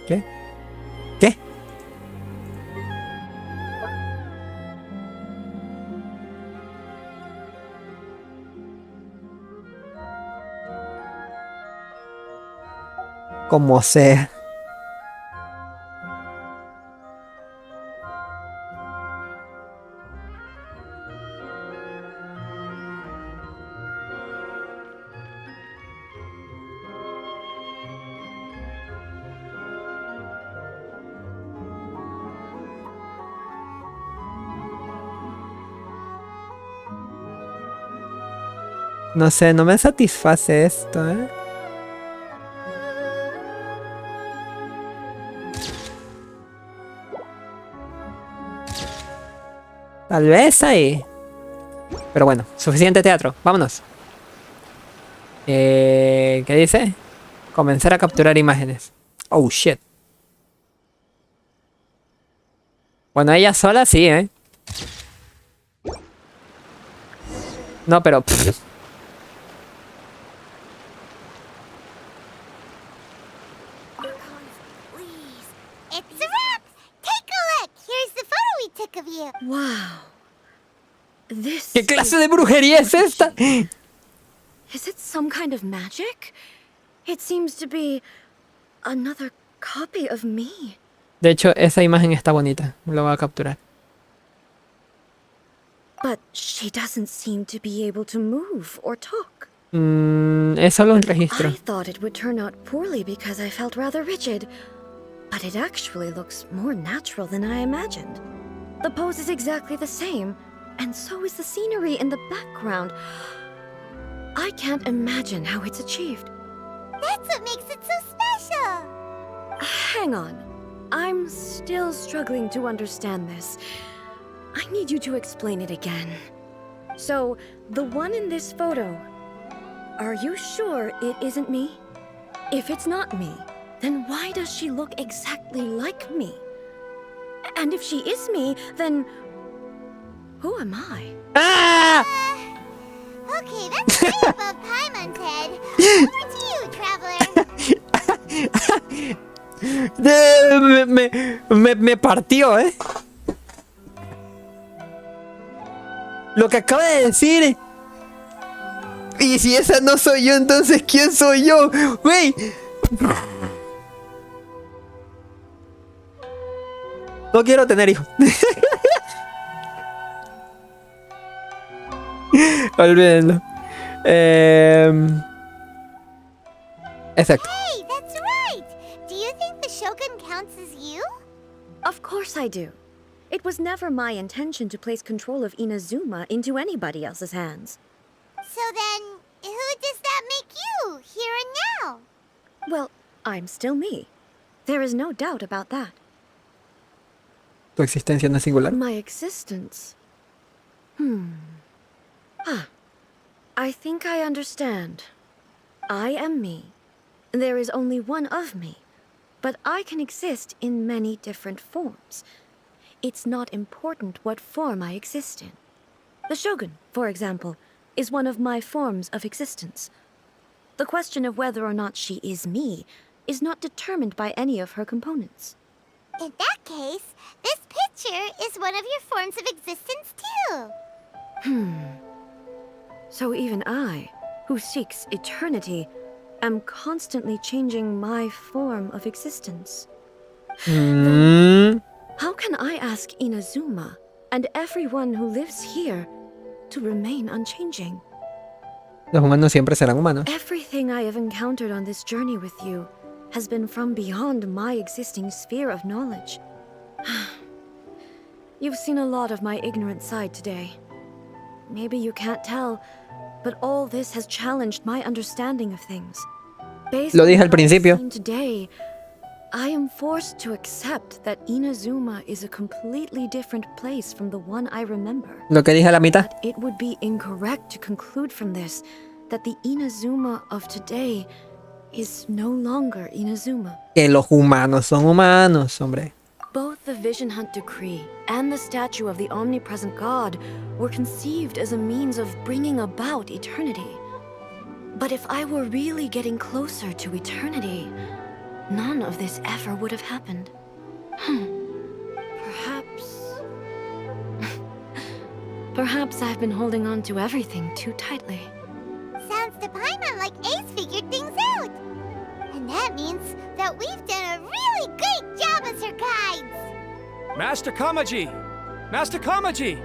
¿Qué? ¿Qué? Como sea. No sé, no me satisface esto, ¿eh? Tal vez ahí. Pero bueno, suficiente teatro. Vámonos. ¿Qué dice? Comenzar a capturar imágenes. Oh, shit. Bueno, ella sola sí, ¿eh? No, pero... It's a wrap! Take a look! Here's the photo we took of you. Wow. This ¿Qué clase de brujería es esta? Is it some kind of magic? It seems to be another copy of me. De hecho, esa imagen está bonita. Lo voy a capturar. But she doesn't seem to be able to move or talk. Es solo un registro. I thought it would turn out poorly because I felt rather rigid, but it actually looks more natural than I imagined. The pose is exactly the same, and so is the scenery in the background. I can't imagine how it's achieved. That's what makes it so special. Hang on. I'm still struggling to understand this. I need you to explain it again. So, the one in this photo, are you sure it isn't me? If it's not me, then why does she look exactly like me? And if she is me, then who am I? ¡Ah! Okay, that's way above Paimon's head. Over to you, traveler. Me partió, ¿eh? Lo que acaba de decir. Y si esa no soy yo, entonces ¿quién soy yo? Güey. No quiero tener hijos. Olvídenlo. Exacto. Hey, that's right. Do you think the Shogun counts as you? Of course I do. It was never my intention to place control of Inazuma into anybody else's hands. So then, who does that make you, here and now? Well, I'm still me. There is no doubt about that. Tu existencia no es singular. My existence. I think I understand. I am me. There is only one of me, but I can exist in many different forms. It's not important what form I exist in. The Shogun, for example, is one of my forms of existence. The question of whether or not she is me is not determined by any of her components. In that case, this picture is one of your forms of existence too. So even I, who seeks eternity, am constantly changing my form of existence. How can I ask Inazuma and everyone who lives here to remain unchanging? Los humanos siempre serán humanos. Everything I have encountered on this journey with you has been from beyond my existing sphere of knowledge. You've seen a lot of my ignorant side today. Maybe you can't tell, but all this has challenged my understanding of things. Based Lo dije al on what I've principio. seen today, I am forced to accept that Inazuma is a completely different place from the one I remember. Lo que dije a la mitad. But it would be incorrect to conclude from this that the Inazuma of today is no longer Inazuma. Que los humanos son humanos, hombre. Both the Vision Hunt Decree and the statue of the omnipresent God were conceived as a means of bringing about eternity. But if I were really getting closer to eternity, none of this ever would have happened. Perhaps I've been holding on to everything too tightly. Sounds to Paimon like Ace figured things out. And that means that we've done a really great job as her guides. Master Kamaji! Master Kamaji!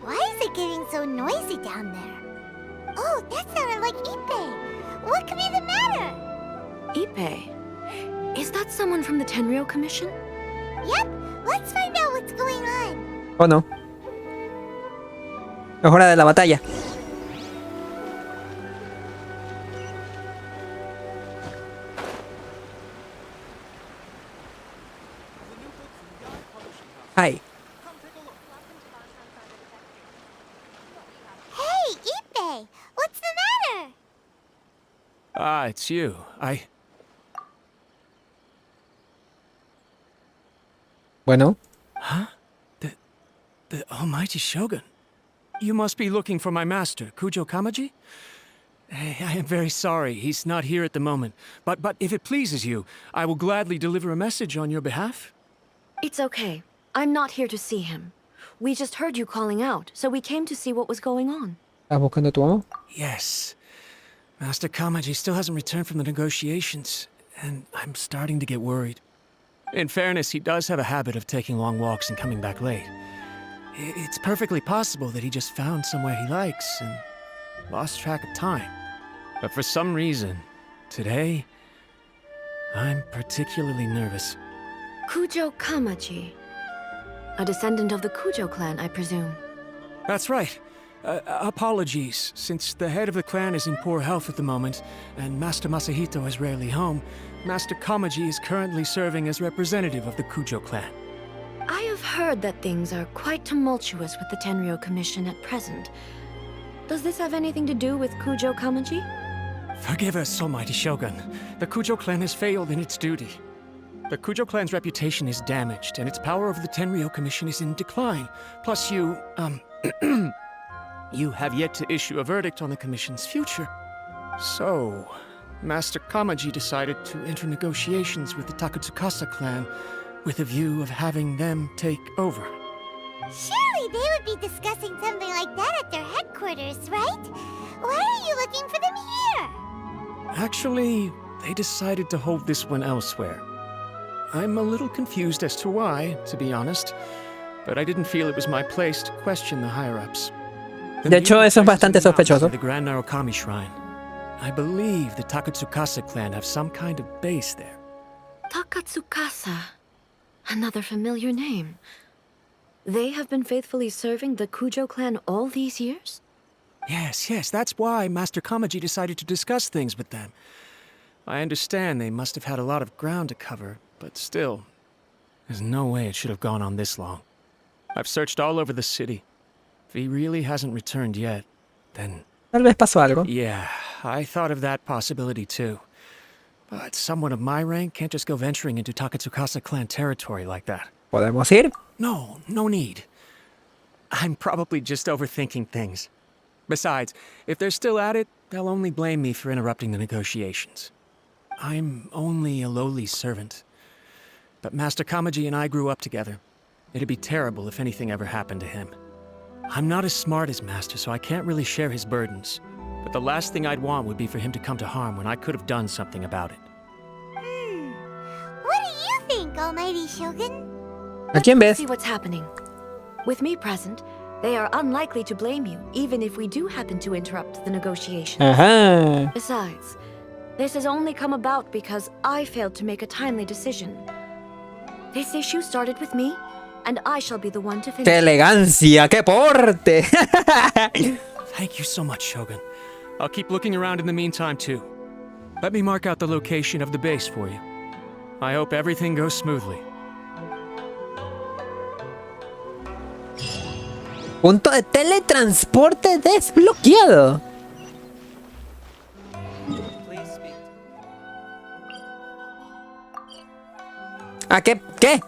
Why is it getting so noisy down there? Oh, that sounded like Ippei. What could be the matter? Ippei? Is that someone from the Tenryou Commission? Yep, let's find out what's going on. ¿O no? Es hora de la batalla. Hi. Hey, Ippei, what's the matter? Ah, it's you. Bueno. Huh? The almighty Shogun. You must be looking for my master, Kujo Kamaji? I am very sorry, he's not here at the moment. But if it pleases you, I will gladly deliver a message on your behalf. It's okay. I'm not here to see him. We just heard you calling out, so we came to see what was going on. ¿Estás buscando a tu amo? Yes. Master Kamaji still hasn't returned from the negotiations. and I'm starting to get worried. In fairness, he does have a habit of taking long walks and coming back late. It's perfectly possible that he just found somewhere he likes and lost track of time. But for some reason, today, I'm particularly nervous. Kujo Kamaji. A descendant of the Kujo clan, I presume. That's right. Apologies, since the head of the clan is in poor health at the moment, and Master Masahito is rarely home, Master Kamaji is currently serving as representative of the Kujo clan. I have heard that things are quite tumultuous with the Tenryou Commission at present. Does this have anything to do with Kujo Kamaji? Forgive us, almighty Shogun. The Kujo clan has failed in its duty. The Kujo clan's reputation is damaged, and its power over the Tenryou Commission is in decline. Plus you, you have yet to issue a verdict on the Commission's future. So, Master Kamaji decided to enter negotiations with the Takatsukasa clan with a view of having them take over. Surely they would be discussing something like that at their headquarters, right? Why are you looking for them here? Actually, they decided to hold this one elsewhere. I'm a little confused as to why, to be honest, but I didn't feel it was my place to question the higher-ups. De hecho, eso es bastante sospechoso. The Grand Narukami Shrine. I believe the Takatsukasa clan have some kind of base there. Takatsukasa. Another familiar name. They have been faithfully serving the Kujo clan all these years? Yes, that's why Master Kamaji decided to discuss things with them. I understand they must have had a lot of ground to cover, but still, there's no way it should have gone on this long. I've searched all over the city. If he really hasn't returned yet, then... Tal vez pasó algo. Yeah, I thought of that possibility too. But someone of my rank can't just go venturing into Takatsukasa clan territory like that. ¿Podemos ir? No need. I'm probably just overthinking things. Besides, if they're still at it, they'll only blame me for interrupting the negotiations. I'm only a lowly servant. But Master Kamaji and I grew up together. It'd be terrible if anything ever happened to him. I'm not as smart as Master, so I can't really share his burdens. But the last thing I'd want would be for him to come to harm when I could have done something about it. What do you think, almighty Shogun? ¿A quién ves? See what's happening. With me present, they are unlikely to blame you, even if we do happen to interrupt the negotiations. Ajá. Besides, this has only come about because I failed to make a timely decision. This issue started with me, and I shall be the one to finish. ¡Qué elegancia! ¡Qué porte! Thank you so much, Shogun. I'll keep looking around in the meantime, too. Let me mark out the location of the base for you. I hope everything goes smoothly. Punto de teletransporte desbloqueado. ¿A qué? ¿Qué?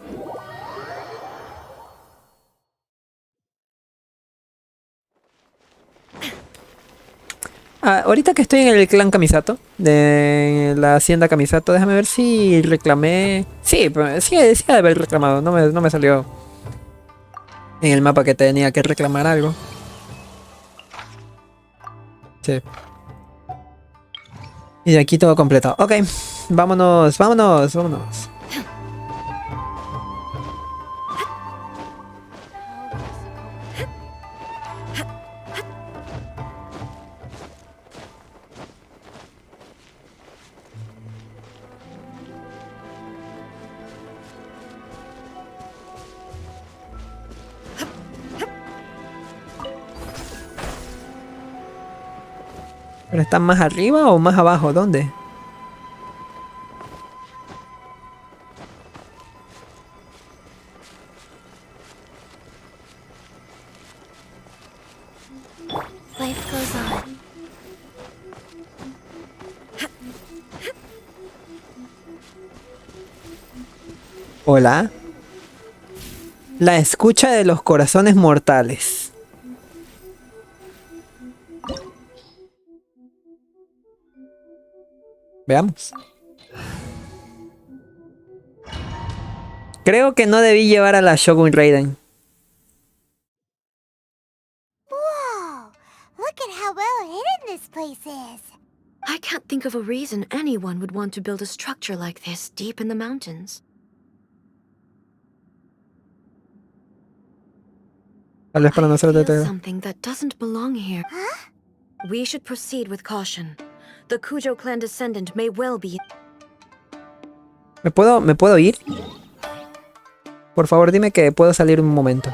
Ahorita que estoy en el clan Kamisato, de la hacienda Kamisato, déjame ver si reclamé... Sí, sí de haber reclamado, no me salió en el mapa que tenía que reclamar algo. Sí. Y de aquí todo completado. Ok, vámonos. ¿Pero están más arriba o más abajo? ¿Dónde? Life goes on. Hola. La escucha de los corazones mortales. Veamos. Creo que no debí llevar a la Shogun Raiden. Whoa! Look at how well hidden this place is. I can't can't think of a reason anyone would want to build a structure like this deep in the mountains. Tal vez para no ser I feel detectado. something that doesn't belong here. We should proceed with caution. The Kujo clan descendant may well be... ¿Me puedo ir? Por favor, dime que puedo salir un momento.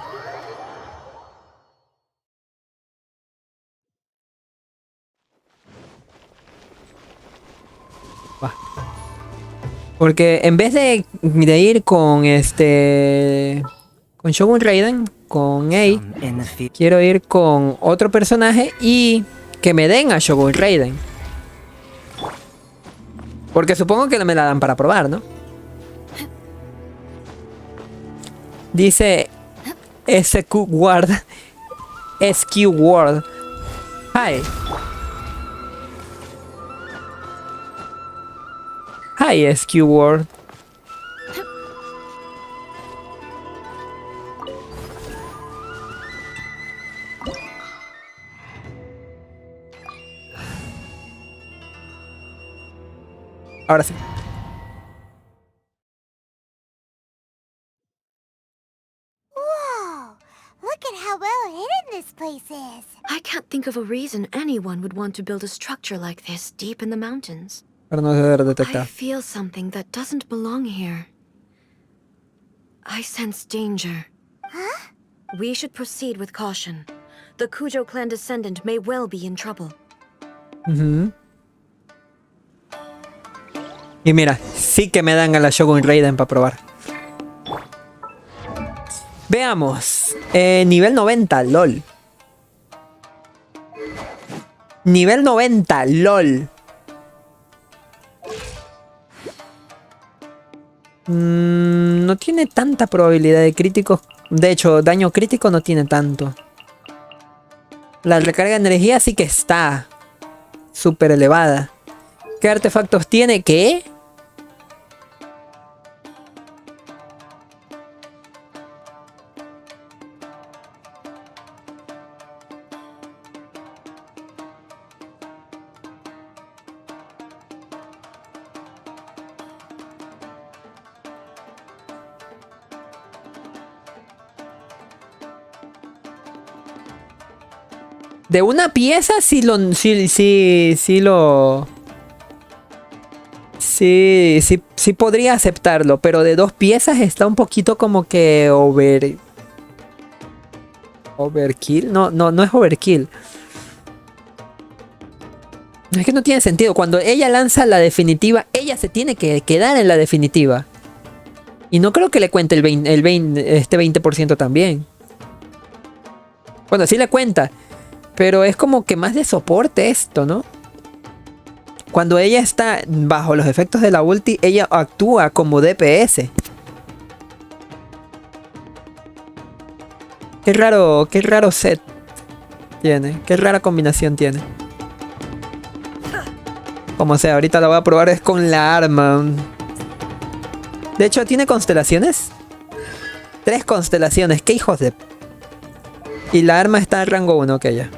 Va. Porque en vez de ir con con Shogun Raiden, con Ei, quiero ir con otro personaje y que me den a Shogun Raiden. Porque supongo que me la dan para probar, ¿no? Dice SQ Word. SQ Word. Hi. Hi, SQ Word. Ahora sí. Whoa! Look at how well hidden this place is. I can't think of a reason anyone would want to build a structure like this deep in the mountains. Para no ser I detectado. feel something that doesn't belong here. I sense danger. Huh? We should proceed with caution. The Kujo clan descendant may well be in trouble. Y mira, sí que me dan a la Shogun Raiden para probar. Veamos. Nivel 90, LOL. Nivel 90, LOL. No tiene tanta probabilidad de críticos. De hecho, daño crítico no tiene tanto. La recarga de energía sí que está súper elevada. ¿Qué artefactos tiene? ¿Qué? De una pieza sí podría aceptarlo, pero de dos piezas está un poquito como que overkill. No es overkill. Es que no tiene sentido. Cuando ella lanza la definitiva, ella se tiene que quedar en la definitiva. Y no creo que le cuente el 20% también. Bueno, sí le cuenta. Pero es como que más de soporte esto, ¿no? Cuando ella está bajo los efectos de la ulti, ella actúa como DPS. Qué raro set tiene. Qué rara combinación tiene. Como sea, ahorita la voy a probar es con la arma. De hecho, ¿tiene constelaciones? 3 constelaciones. ¿Qué hijos de...? Y la arma está en rango 1, ok, ya.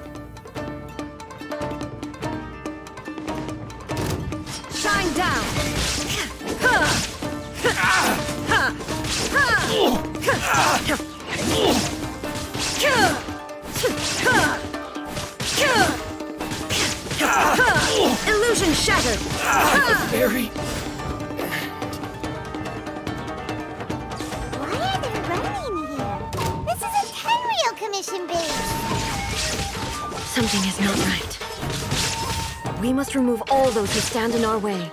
Illusion shattered. Very. Why are they running here? This is a Tenryou commission base. Something is not right. We must remove all those who stand in our way.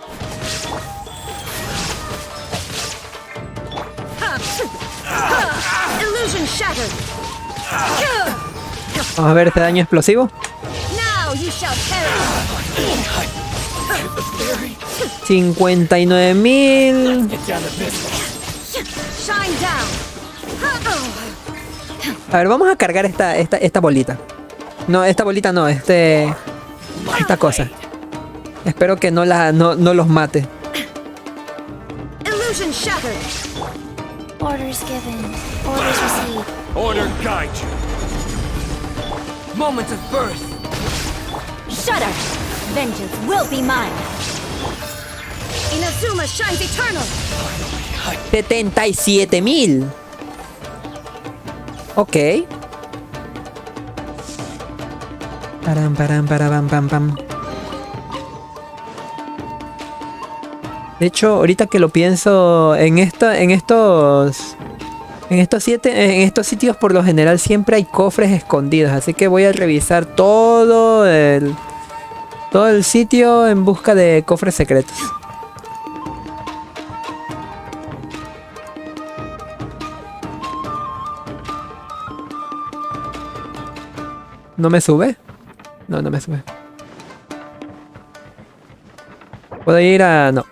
Illusion shattered. Vamos a ver este daño explosivo. Now you shall perish. 59.000. Shine down. A ver, vamos a cargar esta bolita. No, esta bolita no, esta cosa. Espero que no los mate. Illusion shattered. Orders given. Orders received. Order guide you. Moment of birth. Shudder. Vengeance will be mine. Inazuma shines eternal. 77.000. Ok. Param, param, param, pam, pam. De hecho, ahorita que lo pienso, en estos sitios por lo general siempre hay cofres escondidos, así que voy a revisar todo el sitio en busca de cofres secretos. ¿No me sube? No, no me sube. ¿Puedo ir a...? No.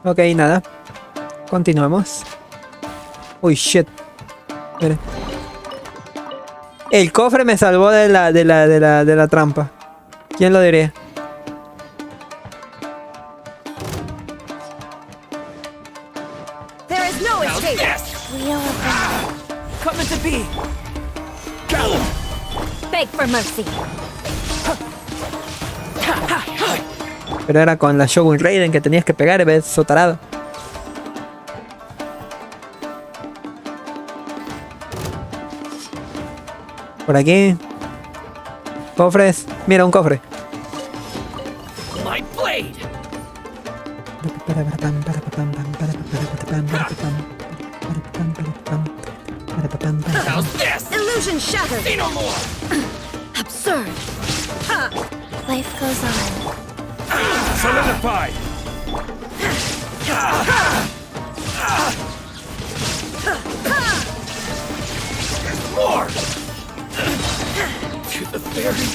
Ok, nada. Continuamos. Uy, shit. Espera. El cofre me salvó de la trampa. ¿Quién lo diría? There is no escape. Come to be. Beg for mercy. Pero era con la Shogun Raiden que tenías que pegar, ¿ves? Sotarado. Por aquí. Cofres. Mira, un cofre. My blade. How's this? Illusion shattered. Say no more. Absurd. Life goes on. Solidify! More. To the very.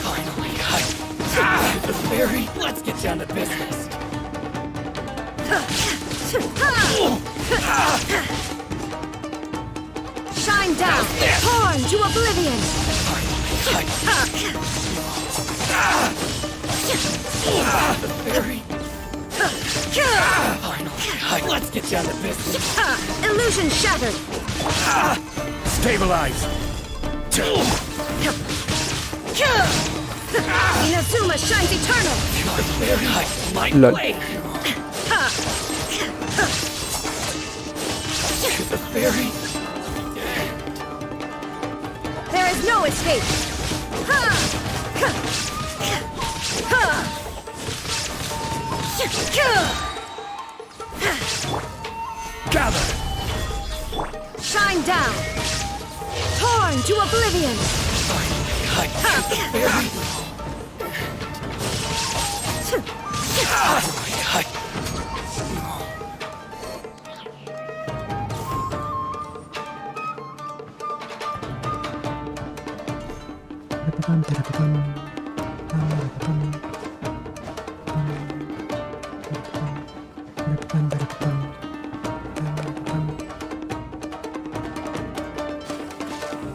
Finally, to the very. Let's get down to business. Shine down. Torn to oblivion. The very. Finally, let's get down to business. Illusion shattered. Stabilize! Inazuma shines eternal. My Lol. blade. To the very. There is no escape. Gather! Shine down. Torn to oblivion.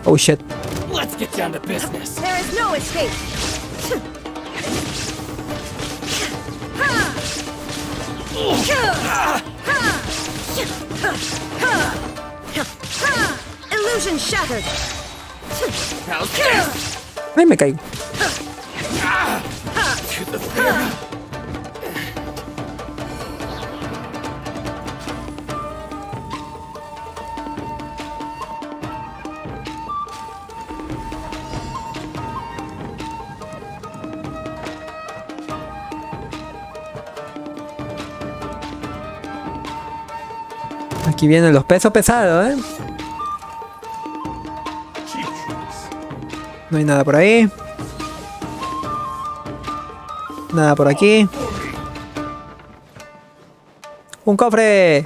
Oh shit. Let's get down to business. There is no escape. Illusion shattered. How's this? Ay, me caigo. To the very. Aquí vienen los pesos pesados, ¿eh? No hay nada por ahí. Nada por aquí. ¡Un cofre!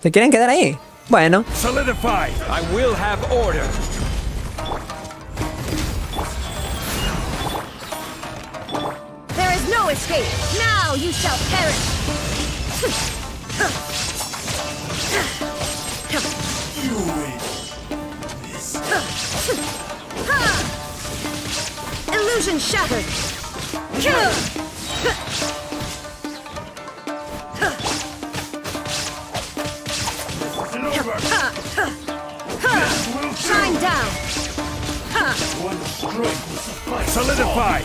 ¿Se quieren quedar ahí? Bueno. Solidify! I will have order! escape! Now you shall perish! Illusion shattered! Shine down! Solidify!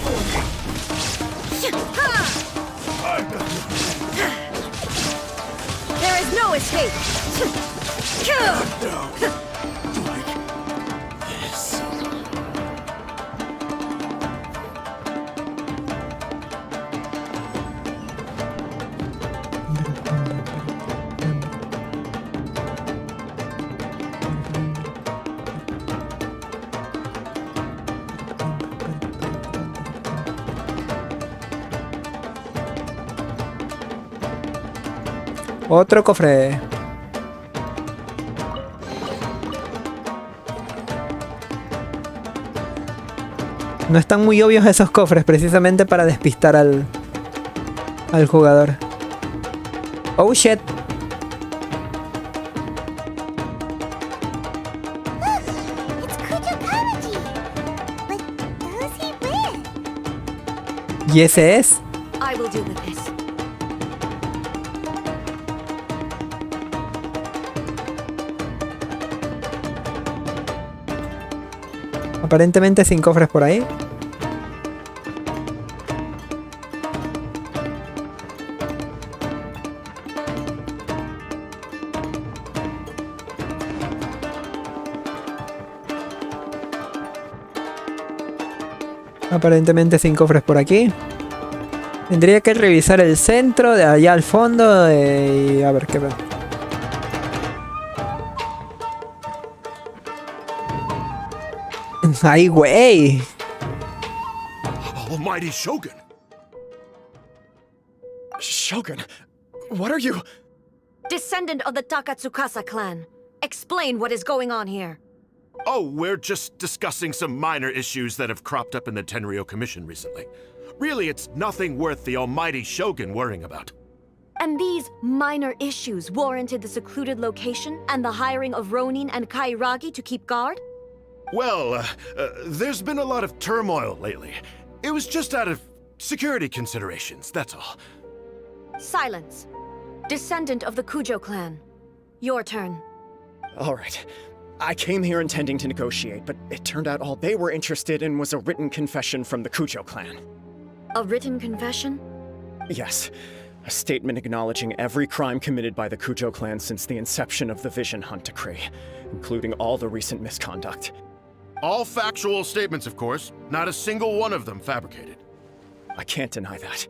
There is no escape! Otro cofre. No están muy obvios esos cofres, precisamente para despistar al jugador. Oh shit. ¿Y ese es? I will deal with this. Aparentemente sin cofres por ahí. Aparentemente sin cofres por aquí. Tendría que revisar el centro de allá al fondo y a ver qué veo. ¡Ay, güey! Almighty Shogun! Shogun, what are you? Descendant of the Takatsukasa clan. Explain what is going on here. Oh, we're just discussing some minor issues that have cropped up in the Tenryou Commission recently. Really, it's nothing worth the almighty Shogun worrying about. And these minor issues warranted the secluded location and the hiring of Ronin and Kairagi to keep guard? Well, there's been a lot of turmoil lately. It was just out of security considerations, that's all. Silence. Descendant of the Kujo clan. Your turn. All right. I came here intending to negotiate, but it turned out all they were interested in was a written confession from the Kujo clan. A written confession? Yes. A statement acknowledging every crime committed by the Kujo clan since the inception of the Vision Hunt Decree, including all the recent misconduct. All factual statements, of course. Not a single one of them fabricated. I can't deny that.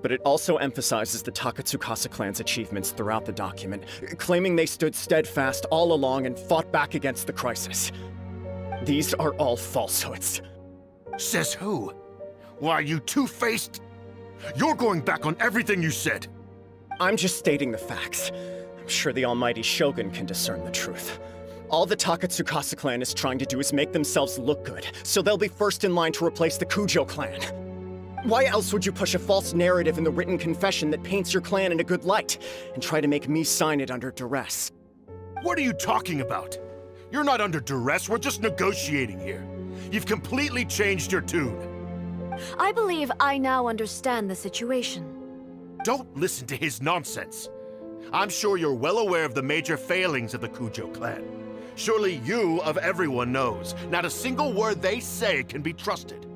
But it also emphasizes the Takatsukasa clan's achievements throughout the document, claiming they stood steadfast all along and fought back against the crisis. These are all falsehoods. Says who? Why, you two-faced... You're going back on everything you said. I'm just stating the facts. I'm sure the almighty Shogun can discern the truth. All the Takatsukasa clan is trying to do is make themselves look good, so they'll be first in line to replace the Kujo clan. Why else would you push a false narrative in the written confession that paints your clan in a good light, and try to make me sign it under duress? What are you talking about? You're not under duress, we're just negotiating here. You've completely changed your tune. I believe I now understand the situation. Don't listen to his nonsense. I'm sure you're well aware of the major failings of the Kujo clan. Surely you, of everyone, knows. Not a single word they say can be trusted.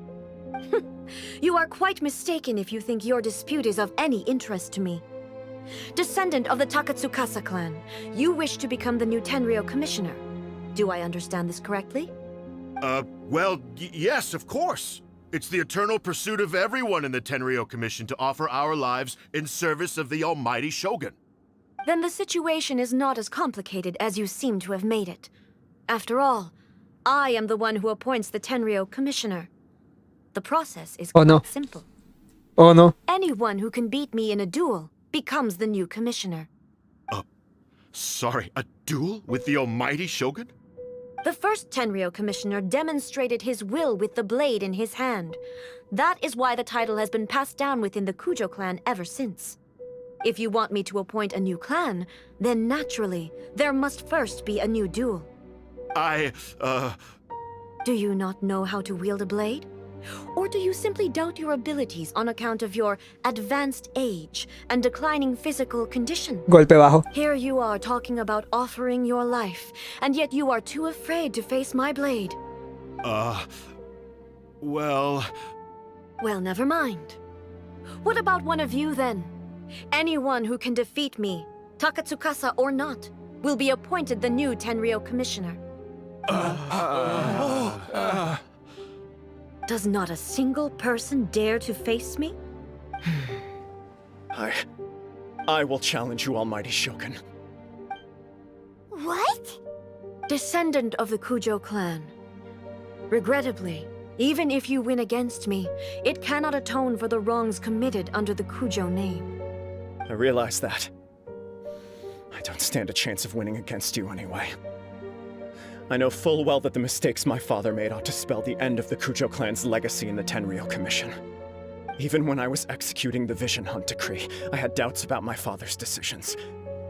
You are quite mistaken if you think your dispute is of any interest to me. Descendant of the Takatsukasa clan, you wish to become the new Tenryou commissioner. Do I understand this correctly? Well, yes, of course. It's the eternal pursuit of everyone in the Tenryou Commission to offer our lives in service of the almighty Shogun. Then the situation is not as complicated as you seem to have made it. After all, I am the one who appoints the Tenryou commissioner. The process is quite simple. Oh no. Anyone who can beat me in a duel becomes the new commissioner. Sorry, a duel with the almighty Shogun? The first Tenryou Commissioner demonstrated his will with the blade in his hand. That is why the title has been passed down within the Kujo clan ever since. If you want me to appoint a new clan, then naturally, there must first be a new duel. Do you not know how to wield a blade? Or do you simply doubt your abilities on account of your advanced age and declining physical condition? Golpe bajo. Here you are talking about offering your life, and yet you are too afraid to face my blade. Well, never mind. What about one of you then? Anyone who can defeat me, Takatsukasa or not, will be appointed the new Tenryou Commissioner. Does not a single person dare to face me? I will challenge you, Almighty Shogun. What? Descendant of the Kujo clan. Regrettably, even if you win against me, it cannot atone for the wrongs committed under the Kujo name. I realize that. I don't stand a chance of winning against you anyway. I know full well that the mistakes my father made ought to spell the end of the Kujo clan's legacy in the Tenryou Commission. Even when I was executing the Vision Hunt decree, I had doubts about my father's decisions.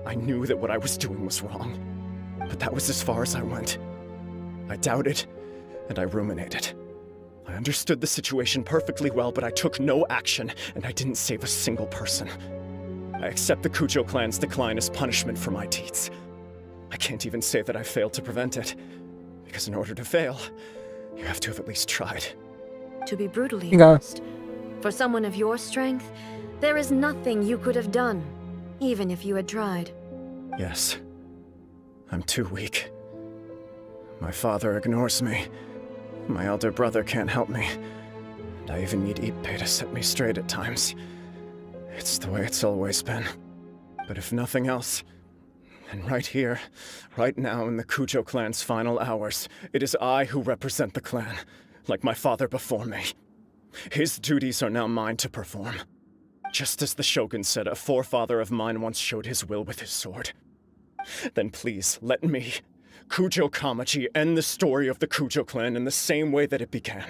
I knew that what I was doing was wrong, but that was as far as I went. I doubted, and I ruminated. I understood the situation perfectly well, but I took no action, and I didn't save a single person. I accept the Kujo clan's decline as punishment for my deeds. I can't even say that I failed to prevent it, because in order to fail, you have to have at least tried. To be brutally honest, for someone of your strength, there is nothing you could have done, even if you had tried. Yes, I'm too weak. My father ignores me. My elder brother can't help me. And I even need Ippei to set me straight at times. It's the way it's always been. But if nothing else, and right here, right now in the Kujo clan's final hours, it is I who represent the clan, like my father before me. His duties are now mine to perform. Just as the Shogun said, a forefather of mine once showed his will with his sword. Then please, let me, Kujo Kamaji, end the story of the Kujo clan in the same way that it began.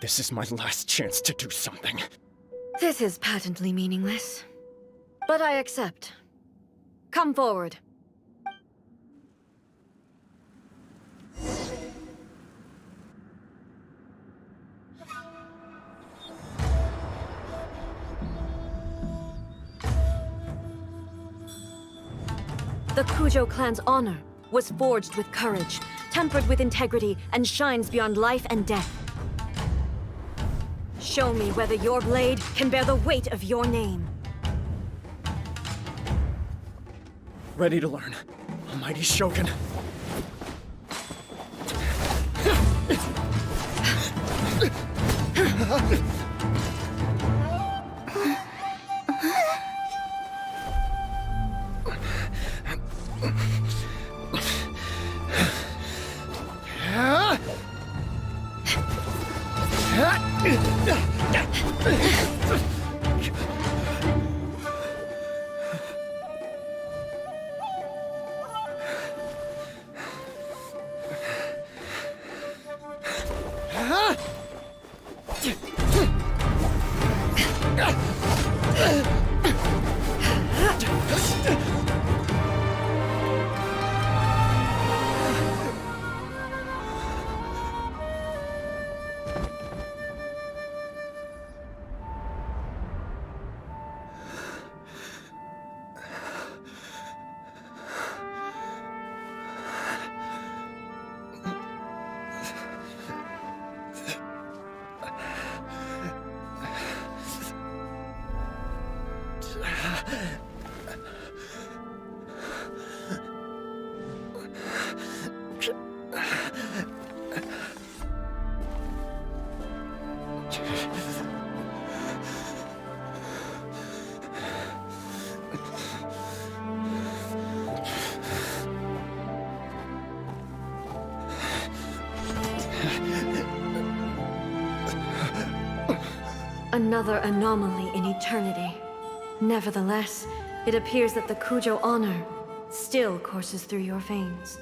This is my last chance to do something. This is patently meaningless. But I accept. Come forward. The Kujo clan's honor was forged with courage, tempered with integrity, and shines beyond life and death. Show me whether your blade can bear the weight of your name. Ready to learn, Almighty Shogun. Another anomaly in eternity. Nevertheless, it appears that the Kujo honor still courses through your veins.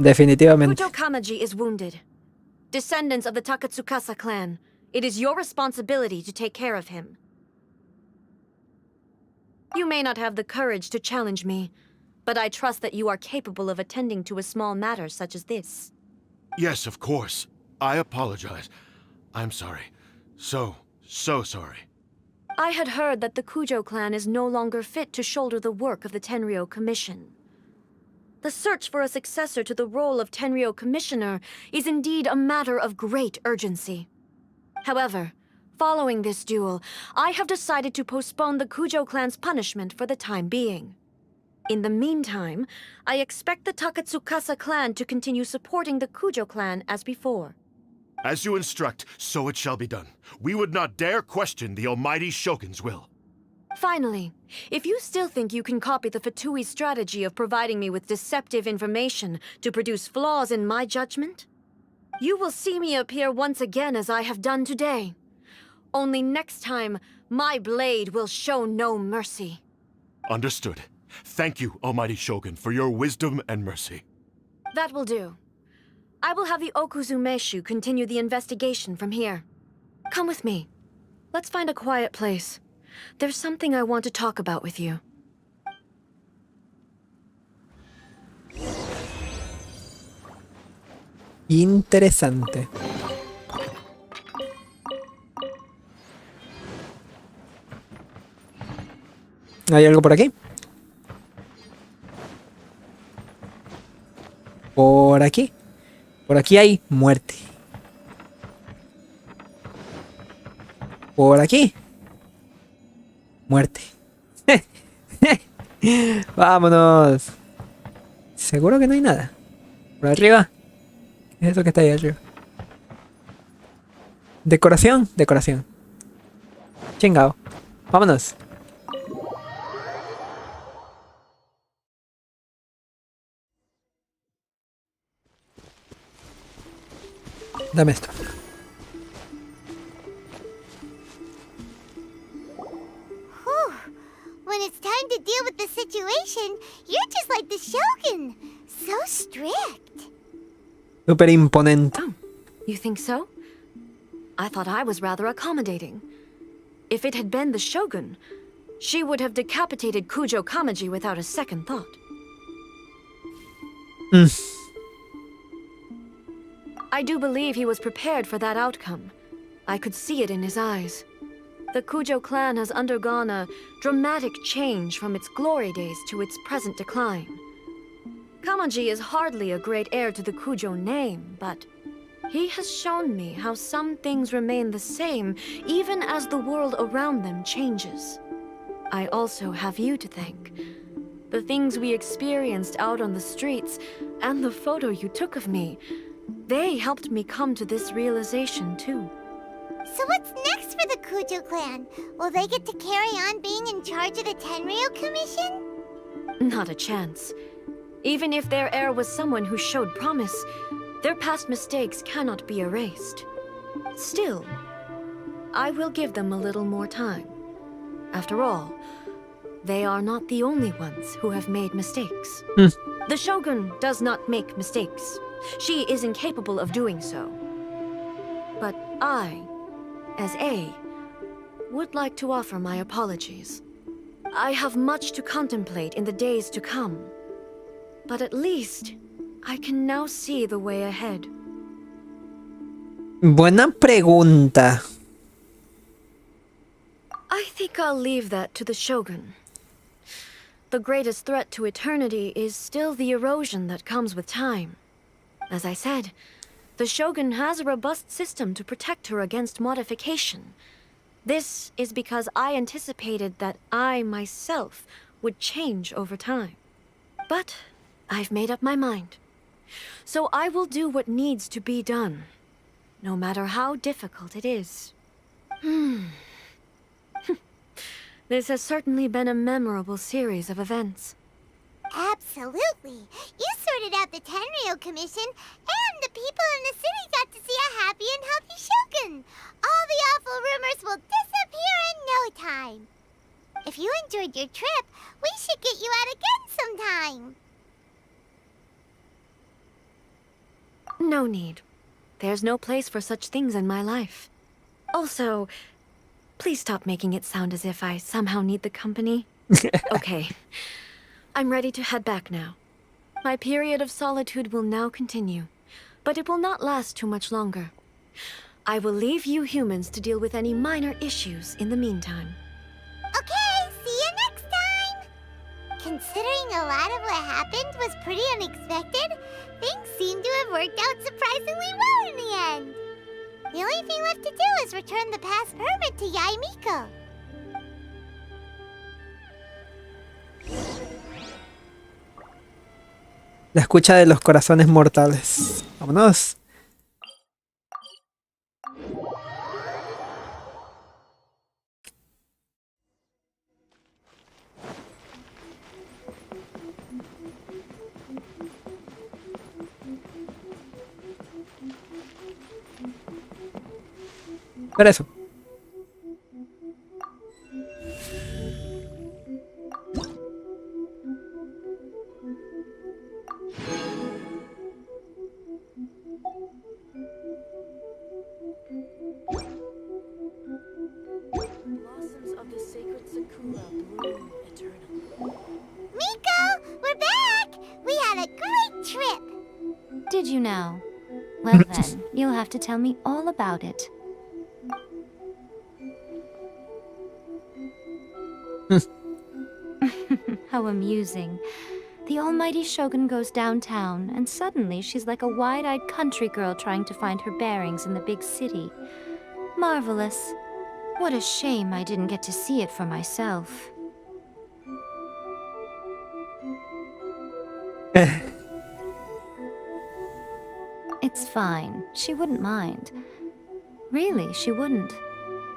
Definitivamente. Kujo Kamaji is wounded. Descendants of the Takatsukasa clan, it is your responsibility to take care of him. You may not have the courage to challenge me, but I trust that you are capable of attending to a small matter such as this. Yes, of course. I apologize. I'm sorry. So sorry. I had heard that the Kujo clan is no longer fit to shoulder the work of the Tenryou Commission. The search for a successor to the role of Tenryou Commissioner is indeed a matter of great urgency. However, following this duel, I have decided to postpone the Kujo clan's punishment for the time being. In the meantime, I expect the Takatsukasa clan to continue supporting the Kujo clan as before. As you instruct, so it shall be done. We would not dare question the almighty Shogun's will. Finally, if you still think you can copy the Fatui strategy of providing me with deceptive information to produce flaws in my judgment, you will see me appear once again as I have done today. Only next time, my blade will show no mercy. Understood. Thank you, almighty Shogun, for your wisdom and mercy. That will do. I will have the Okuzumeshu continue the investigation from here. Come with me. Let's find a quiet place. There's something I want to talk about with you. Interesante. ¿Hay algo por aquí? Por aquí. Por aquí hay muerte. Por aquí. Muerte. Vámonos. ¿Seguro que no hay nada? ¿Por arriba? ¿Qué es eso que está ahí arriba? Decoración, decoración. Chingao. Vámonos. Dame esto. Whew. When it's time to deal with the situation, you're just like the Shogun. So strict. Súper imponente. Oh, you think so? I thought I was rather accommodating. If it had been the Shogun, she would have decapitated Kujo Kamaji without a second thought. I do believe he was prepared for that outcome. I could see it in his eyes. The Kujo clan has undergone a dramatic change from its glory days to its present decline. Kamaji is hardly a great heir to the Kujo name, but he has shown me how some things remain the same even as the world around them changes. I also have you to thank. The things we experienced out on the streets and the photo you took of me, they helped me come to this realization too. So what's next for the Kujo clan? Will they get to carry on being in charge of the Tenryou Commission? Not a chance. Even if their heir was someone who showed promise, their past mistakes cannot be erased. Still, I will give them a little more time. After all, they are not the only ones who have made mistakes. The Shogun does not make mistakes. She is incapable of doing so. But I, as A, would like to offer my apologies. I have much to contemplate in the days to come. But at least, I can now see the way ahead. Buena pregunta. I think I'll leave that to the Shogun. The greatest threat to eternity is still the erosion that comes with time. As I said, the Shogun has a robust system to protect her against modification. This is because I anticipated that I myself would change over time. But I've made up my mind. So I will do what needs to be done, no matter how difficult it is. This has certainly been a memorable series of events. Absolutely. You sorted out the Tenryou Commission, and the people in the city got to see a happy and healthy Shogun. All the awful rumors will disappear in no time. If you enjoyed your trip, we should get you out again sometime. No need. There's no place for such things in my life. Also, please stop making it sound as if I somehow need the company. Okay. I'm ready to head back now. My period of solitude will now continue, but it will not last too much longer. I will leave you humans to deal with any minor issues in the meantime. Okay, see you next time! Considering a lot of what happened was pretty unexpected, things seem to have worked out surprisingly well in the end. The only thing left to do is return the pass permit to Yae Miko. La escucha de los corazones mortales. Vámonos. Por eso. Blossoms of the sacred sakura bloom eternally. Miko, we're back! We had a great trip! Did you now? Well then, you'll have to tell me all about it. How amusing. The almighty Shogun goes downtown, and suddenly she's like a wide-eyed country girl trying to find her bearings in the big city. Marvelous. What a shame I didn't get to see it for myself. It's fine. She wouldn't mind. Really, she wouldn't.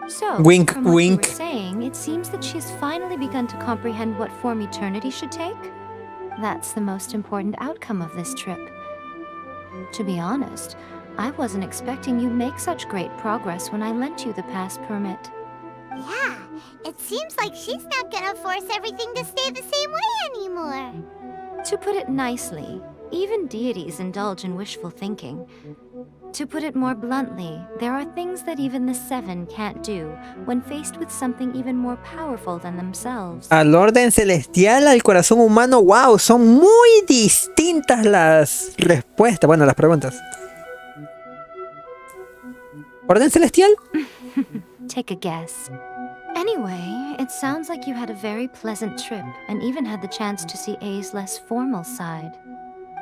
So, Wink, from what wink. you were saying, it seems that she's finally begun to comprehend what form eternity should take. That's the most important outcome of this trip. To be honest, I wasn't expecting you'd make such great progress when I lent you the pass permit. Yeah, it seems like she's not gonna force everything to stay the same way anymore. To put it nicely, even deities indulge in wishful thinking. To put it more bluntly, there are things that even the Seven can't do when faced with something even more powerful than themselves. Al orden celestial, al corazón humano, wow, son muy distintas las respuestas, bueno, las preguntas. ¿Orden celestial? Take a guess. Anyway, it sounds like you had a very pleasant trip and even had the chance to see A's less formal side.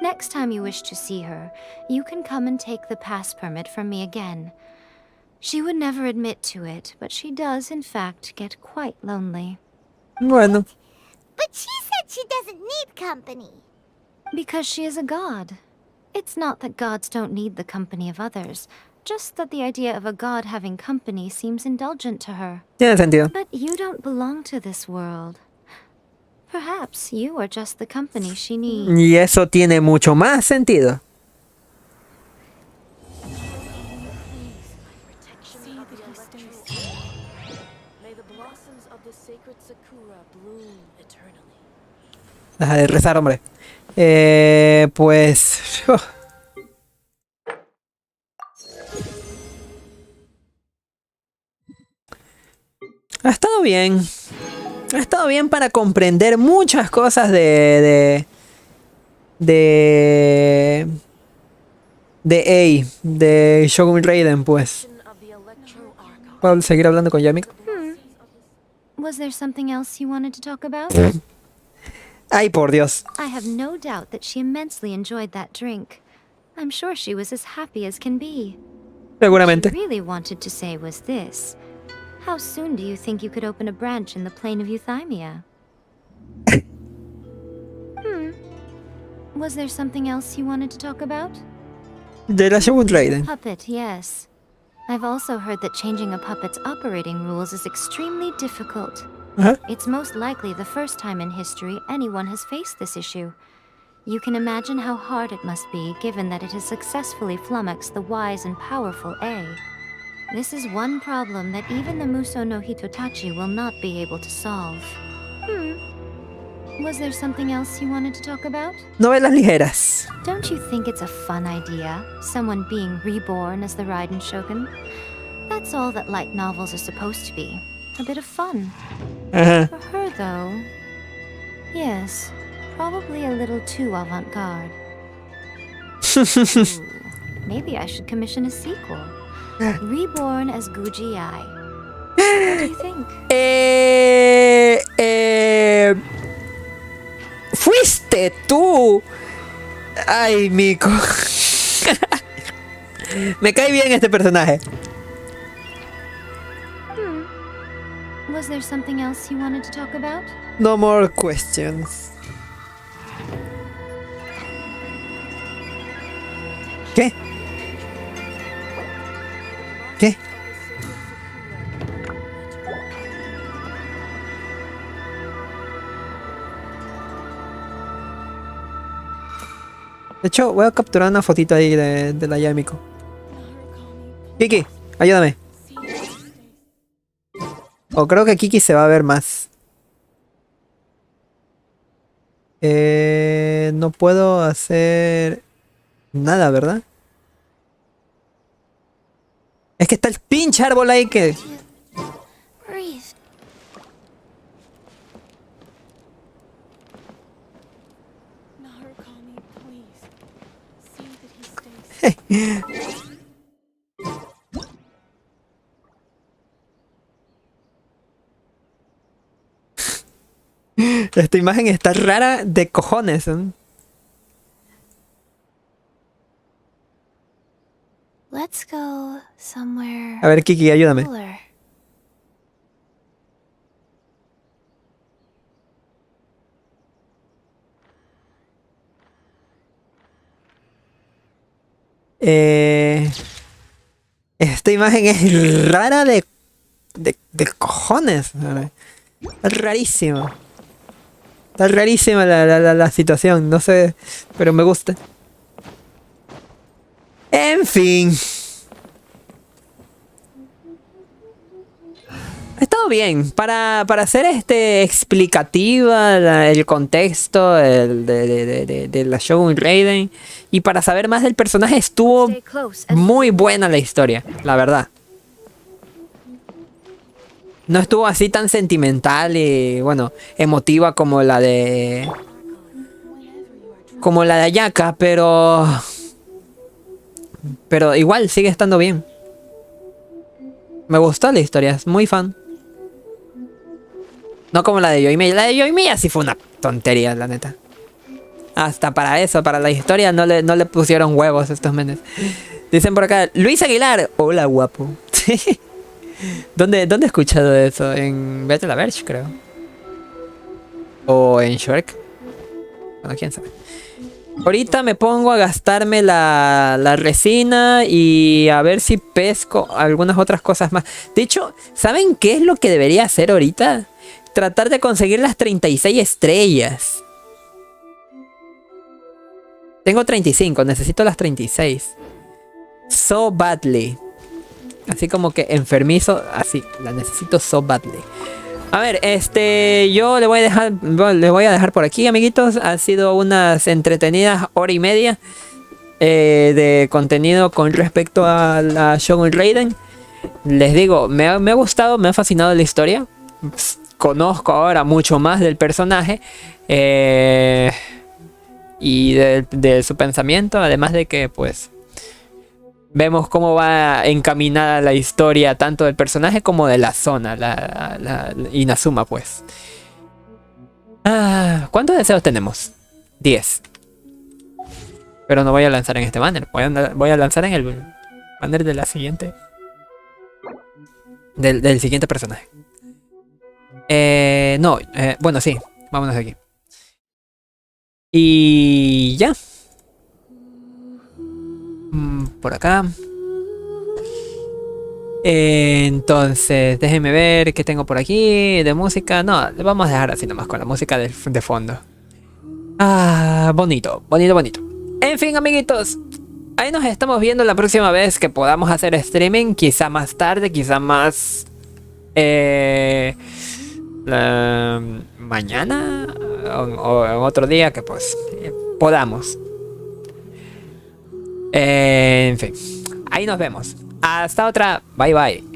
Next time you wish to see her, you can come and take the pass permit from me again. She would never admit to it, but she does, in fact, get quite lonely. Bueno. But she said she doesn't need company. Because she is a god. It's not that gods don't need the company of others, just that the idea of a god having company seems indulgent to her. Tiene sentido. But you don't belong to this world. Perhaps you are just the company she needs. Y eso tiene mucho más sentido. Deja de rezar, hombre. Pues... Ha estado bien. Ha estado bien para comprender muchas cosas de Shogun Raiden, pues. ¿Puedo seguir hablando con Yamiko? Was there something else you wanted to talk about? Ay, por Dios. I have no doubt that she immensely enjoyed that drink. I'm sure she was as happy as can be. Seguramente. What she really wanted to say was this. How soon do you think you could open a branch in the plain of Euthymia? Was there something else you wanted to talk about? De la Shogun Raiden. Puppet, yes. I've also heard that changing a puppet's operating rules is extremely difficult. It's most likely the first time in history anyone has faced this issue. You can imagine how hard it must be, given that it has successfully flummoxed the wise and powerful A. This is one problem that even the Muso no Hitotachi will not be able to solve. Was there something else you wanted to talk about? Novelas ligeras. Don't you think it's a fun idea, someone being reborn as the Raiden Shogun? That's all that light novels are supposed to be. A bit of fun. Ajá. For her, though, yes, probably a little too avant-garde. Ooh, maybe I should commission a sequel. Reborn as Guji Ai. What do you think? Fuiste tú. Ay, Miko. Me cae bien este personaje. Was there something else you wanted to talk about? No more questions. ¿Qué? ¿Qué? De hecho, voy a capturar una fotito ahí de la Yamiko. Kiki, ayúdame. O creo que Kiki se va a ver más. No puedo hacer nada, ¿verdad? Es que está el pinche árbol ahí que... Esta imagen está rara de cojones, ¿eh? Let's go somewhere. A ver, Kiki, ayúdame. cooler. Esta imagen es rara de cojones. Está rarísimo. Está rarísima la situación, no sé, pero me gusta. En fin. Ha estado bien. Para hacer explicativa el contexto de la Shogun Raiden. Y para saber más del personaje estuvo muy buena la historia, la verdad. No estuvo así tan sentimental y, bueno, emotiva como la de... como la de Ayaka, pero igual sigue estando bien. Me gustó la historia, es muy fan. No como la de Yoimiya. La de Yoimiya sí fue una tontería, la neta. Hasta para eso, para la historia, no le pusieron huevos estos menes. Dicen por acá, Luis Aguilar. Hola, guapo. ¿Dónde he escuchado eso? En Vete la Verge, creo. O en Shrek. Bueno, quién sabe. Ahorita me pongo a gastarme la resina y a ver si pesco algunas otras cosas más. De hecho, ¿saben qué es lo que debería hacer ahorita? Tratar de conseguir las 36 estrellas. Tengo 35, necesito las 36. So badly. Así como que enfermizo, así, la necesito so badly. A ver, yo les voy a dejar por aquí, amiguitos. Ha sido unas entretenidas hora y media de contenido con respecto a la Shogun Raiden. Les digo, me ha gustado, me ha fascinado la historia. Conozco ahora mucho más del personaje y de su pensamiento, además de que, pues, vemos cómo va encaminada la historia tanto del personaje como de la zona, la Inazuma, pues. ¿Cuántos deseos tenemos? 10. Pero no voy a lanzar en este banner. Voy a lanzar en el banner de la siguiente. Del siguiente personaje. Bueno, sí. Vámonos de aquí. Y ya. Por acá. Entonces, déjenme ver qué tengo por aquí de música. No, le vamos a dejar así nomás con la música de fondo. Bonito. En fin, amiguitos, ahí nos estamos viendo la próxima vez que podamos hacer streaming. Quizá más tarde, quizá más... mañana. o en otro día que pues podamos. En fin, ahí nos vemos. Hasta otra. Bye bye.